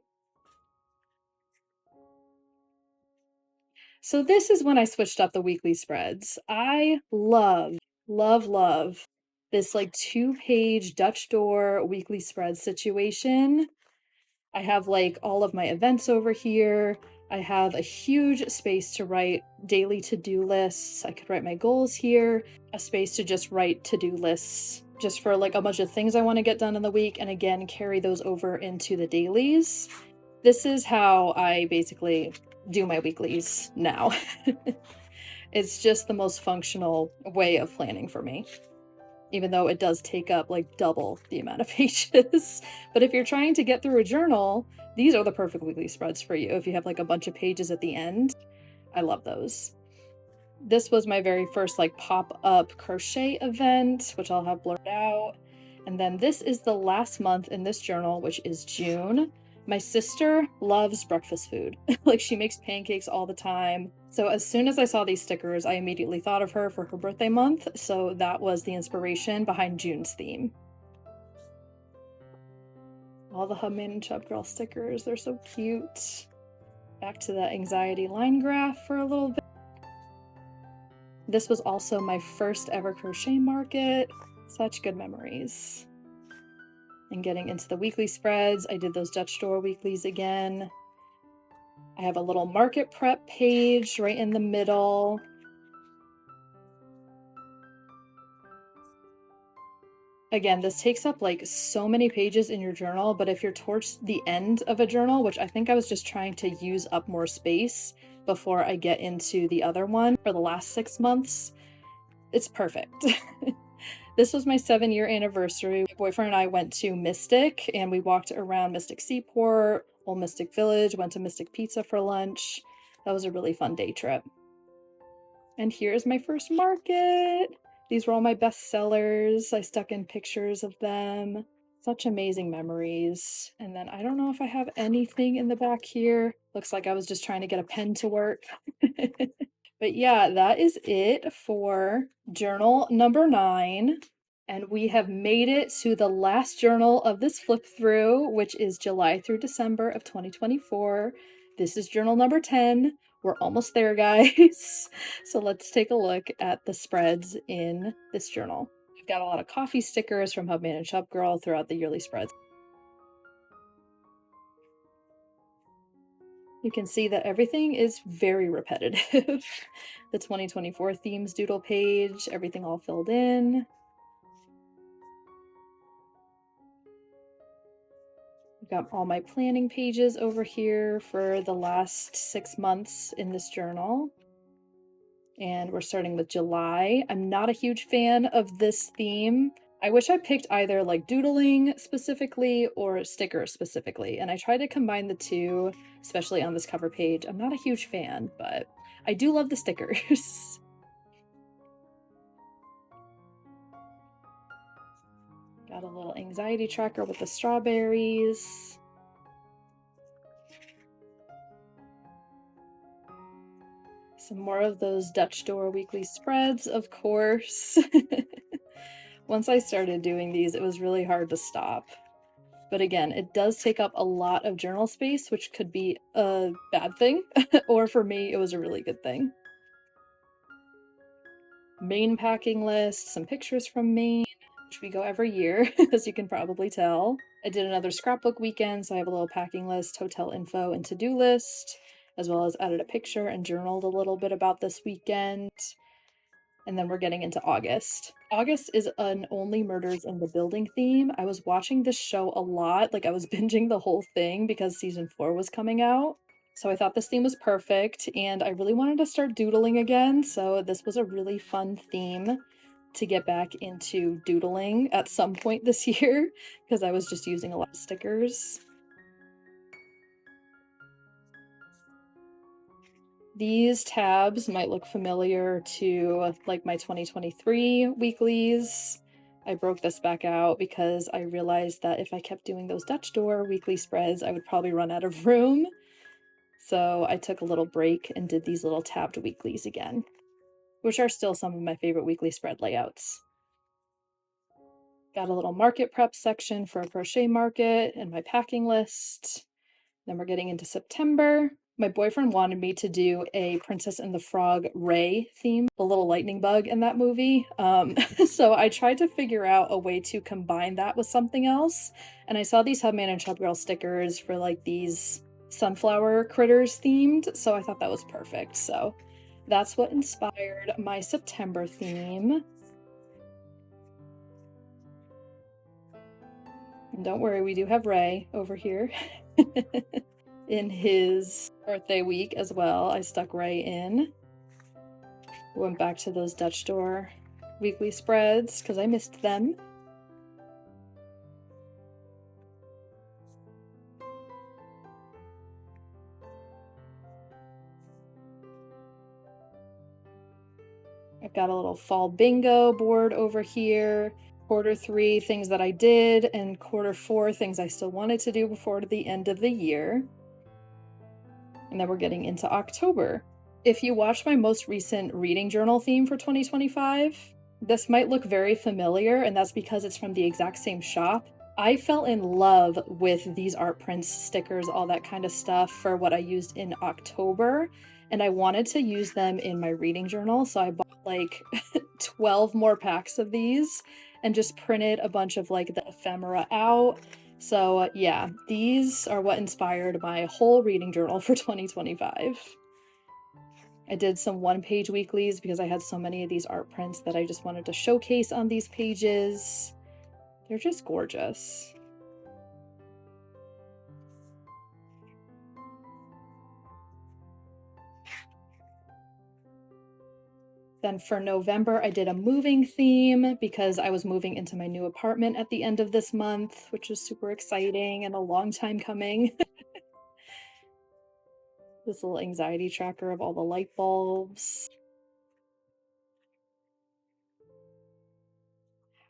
Speaker 1: So this is when I switched up the weekly spreads. I love this like 2-page Dutch door weekly spread situation. I have like all of my events over here. I have a huge space to write daily to-do lists. I could write my goals here, a space to just write to-do lists just for like a bunch of things I want to get done in the week, and again, carry those over into the dailies. This is how I basically do my weeklies now. It's just the most functional way of planning for me, even though it does take up like double the amount of pages. But if you're trying to get through a journal, these are the perfect weekly spreads for you. If you have like a bunch of pages at the end, I love those. This was my very first like pop-up crochet event, which I'll have blurred out. And then this is the last month in this journal, which is June. My sister loves breakfast food. Like she makes pancakes all the time. So as soon as I saw these stickers, I immediately thought of her for her birthday month. So that was the inspiration behind June's theme. All the Hubman and Shubgirl stickers, they're so cute. Back to the anxiety line graph for a little bit. This was also my first ever crochet market. Such good memories. And getting into the weekly spreads, I did those Dutch door weeklies again. I have a little market prep page right in the middle. Again, this takes up like so many pages in your journal, but if you're towards the end of a journal, which I think I was just trying to use up more space before I get into the other one for the last 6 months, it's perfect. This was my 7-year anniversary. My boyfriend and I went to Mystic and we walked around Mystic Seaport, Old Mystic Village, went to Mystic Pizza for lunch. That was a really fun day trip. And here's my first market. These were all my best sellers. I stuck in pictures of them. Such amazing memories. And then I don't know if I have anything in the back here. Looks like I was just trying to get a pen to work. But yeah, that is it for journal number 9. And we have made it to the last journal of this flip through, which is July through December of 2024. This is journal number 10. We're almost there, guys. So let's take a look at the spreads in this journal. We've got a lot of coffee stickers from Hubman and Shop Girl throughout the yearly spreads. You can see that everything is very repetitive. The 2024 themes doodle page, everything all filled in. I've got all my planning pages over here for the last 6 months in this journal. And we're starting with July. I'm not a huge fan of this theme. I wish I picked either like doodling specifically or stickers specifically, and I tried to combine the two, especially on this cover page. I'm not a huge fan, but I do love the stickers. Got a little anxiety tracker with the strawberries. Some more of those Dutch Door weekly spreads, of course. Once I started doing these, it was really hard to stop. But again, it does take up a lot of journal space, which could be a bad thing, or for me, it was a really good thing. Maine packing list, some pictures from Maine, which we go every year, as you can probably tell. I did another scrapbook weekend, so I have a little packing list, hotel info, and to-do list, as well as added a picture and journaled a little bit about this weekend. And then we're getting into August. August is an Only Murders in the Building theme. I was watching this show a lot, like I was binging the whole thing because season 4 was coming out. So I thought this theme was perfect, and I really wanted to start doodling again, so this was a really fun theme to get back into doodling at some point this year, because I was just using a lot of stickers. These tabs might look familiar to like my 2023 weeklies. I broke this back out because I realized that if I kept doing those Dutch Door weekly spreads, I would probably run out of room. So I took a little break and did these little tabbed weeklies again, which are still some of my favorite weekly spread layouts. Got a little market prep section for a crochet market and my packing list. Then we're getting into September. My boyfriend wanted me to do a Princess and the Frog Ray theme, the little lightning bug in that movie. So I tried to figure out a way to combine that with something else. And I saw these Hubman and Shop Girl stickers for like these sunflower critters themed. So I thought that was perfect. So that's what inspired my September theme. And don't worry, we do have Ray over here. In his birthday week as well, I stuck Ray in. Went back to those Dutch Door weekly spreads because I missed them. I've got a little fall bingo board over here. Quarter 3 things that I did, and quarter 4 things I still wanted to do before the end of the year. And then we're getting into October. If you watched my most recent reading journal theme for 2025, this might look very familiar, and that's because it's from the exact same shop. I fell in love with these art prints, stickers, all that kind of stuff for what I used in October, and I wanted to use them in my reading journal, so I bought like 12 more packs of these and just printed a bunch of like the ephemera out. So yeah, these are what inspired my whole reading journal for 2025. I did some one-page weeklies because I had so many of these art prints that I just wanted to showcase on these pages. They're just gorgeous. Then for November, I did a moving theme because I was moving into my new apartment at the end of this month, which was super exciting and a long time coming. This little anxiety tracker of all the light bulbs.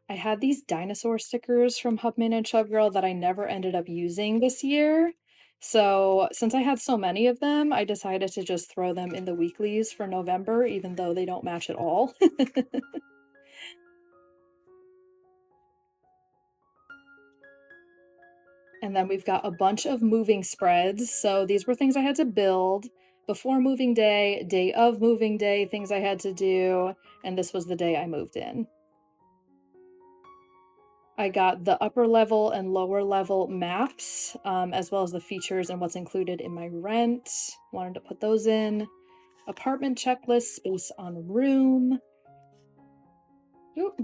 Speaker 1: I had these dinosaur stickers from Hubman and Shubgirl that I never ended up using this year. So since I had so many of them, I decided to just throw them in the weeklies for November, even though they don't match at all. And then we've got a bunch of moving spreads. So these were things I had to build before moving day, day of moving day, things I had to do, and this was the day I moved in. I got the upper level and lower level maps, as well as the features and what's included in my rent. Wanted to put those in. Apartment checklist, space on room. Oop.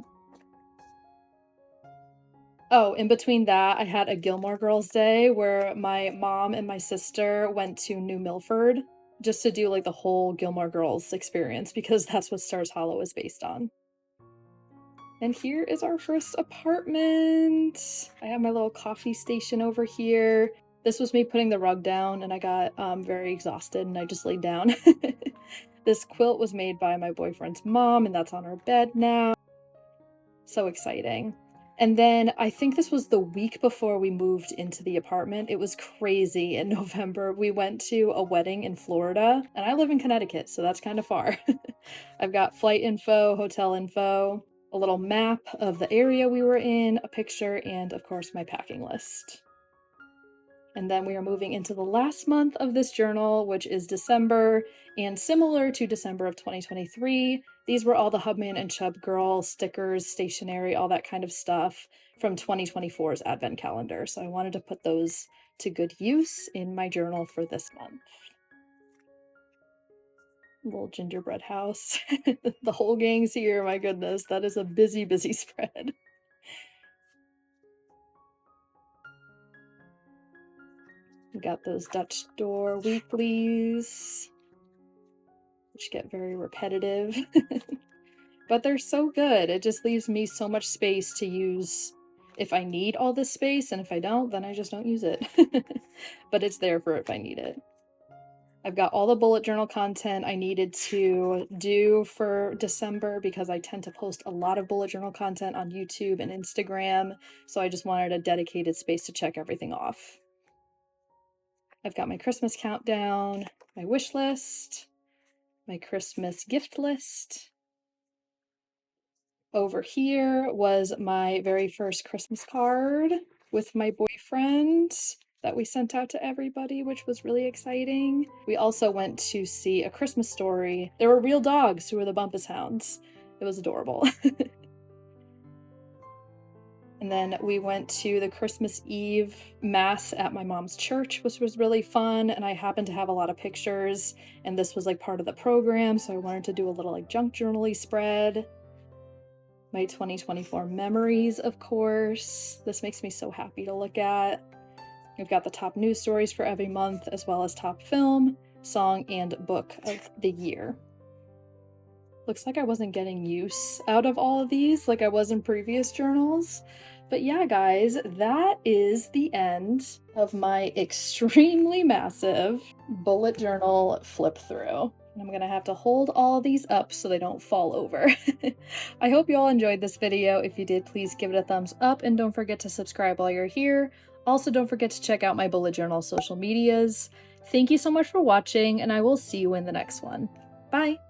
Speaker 1: Oh, in between that, I had a Gilmore Girls day where my mom and my sister went to New Milford just to do like the whole Gilmore Girls experience because that's what Stars Hollow is based on. And here is our first apartment. I have my little coffee station over here. This was me putting the rug down and I got very exhausted and I just laid down. This quilt was made by my boyfriend's mom and that's on our bed now. So exciting. And then I think this was the week before we moved into the apartment. It was crazy in November. We went to a wedding in Florida and I live in Connecticut, so that's kind of far. I've got flight info, hotel info, a little map of the area we were in, a picture, and of course my packing list. And then we are moving into the last month of this journal, which is December, and similar to December of 2023, these were all the Hubman and Shubgirl stickers, stationery, all that kind of stuff from 2024's advent calendar. So I wanted to put those to good use in my journal for this month. Little gingerbread house. The whole gang's here, my goodness. That is a busy, busy spread. We got those Dutch Door weeklies, which get very repetitive. But they're so good. It just leaves me so much space to use if I need all this space, and if I don't, then I just don't use it. But it's there for if I need it. I've got all the bullet journal content I needed to do for December because I tend to post a lot of bullet journal content on YouTube and Instagram, so I just wanted a dedicated space to check everything off. I've got my Christmas countdown, my wish list, my Christmas gift list. Over here was my very first Christmas card with my boyfriend that we sent out to everybody, which was really exciting. We also went to see A Christmas Story. There were real dogs who were the Bumpus Hounds. It was adorable. And then we went to the Christmas Eve Mass at my mom's church, which was really fun. And I happened to have a lot of pictures, and this was like part of the program. So I wanted to do a little like junk journal-y spread. My 2024 memories, of course. This makes me so happy to look at. We've got the top news stories for every month, as well as top film, song, and book of the year. Looks like I wasn't getting use out of all of these like I was in previous journals. But yeah, guys, that is the end of my extremely massive bullet journal flip through. I'm gonna have to hold all these up so they don't fall over. I hope you all enjoyed this video. If you did, please give it a thumbs up and don't forget to subscribe while you're here. Also, don't forget to check out my bullet journal social medias. Thank you so much for watching, and I will see you in the next one. Bye!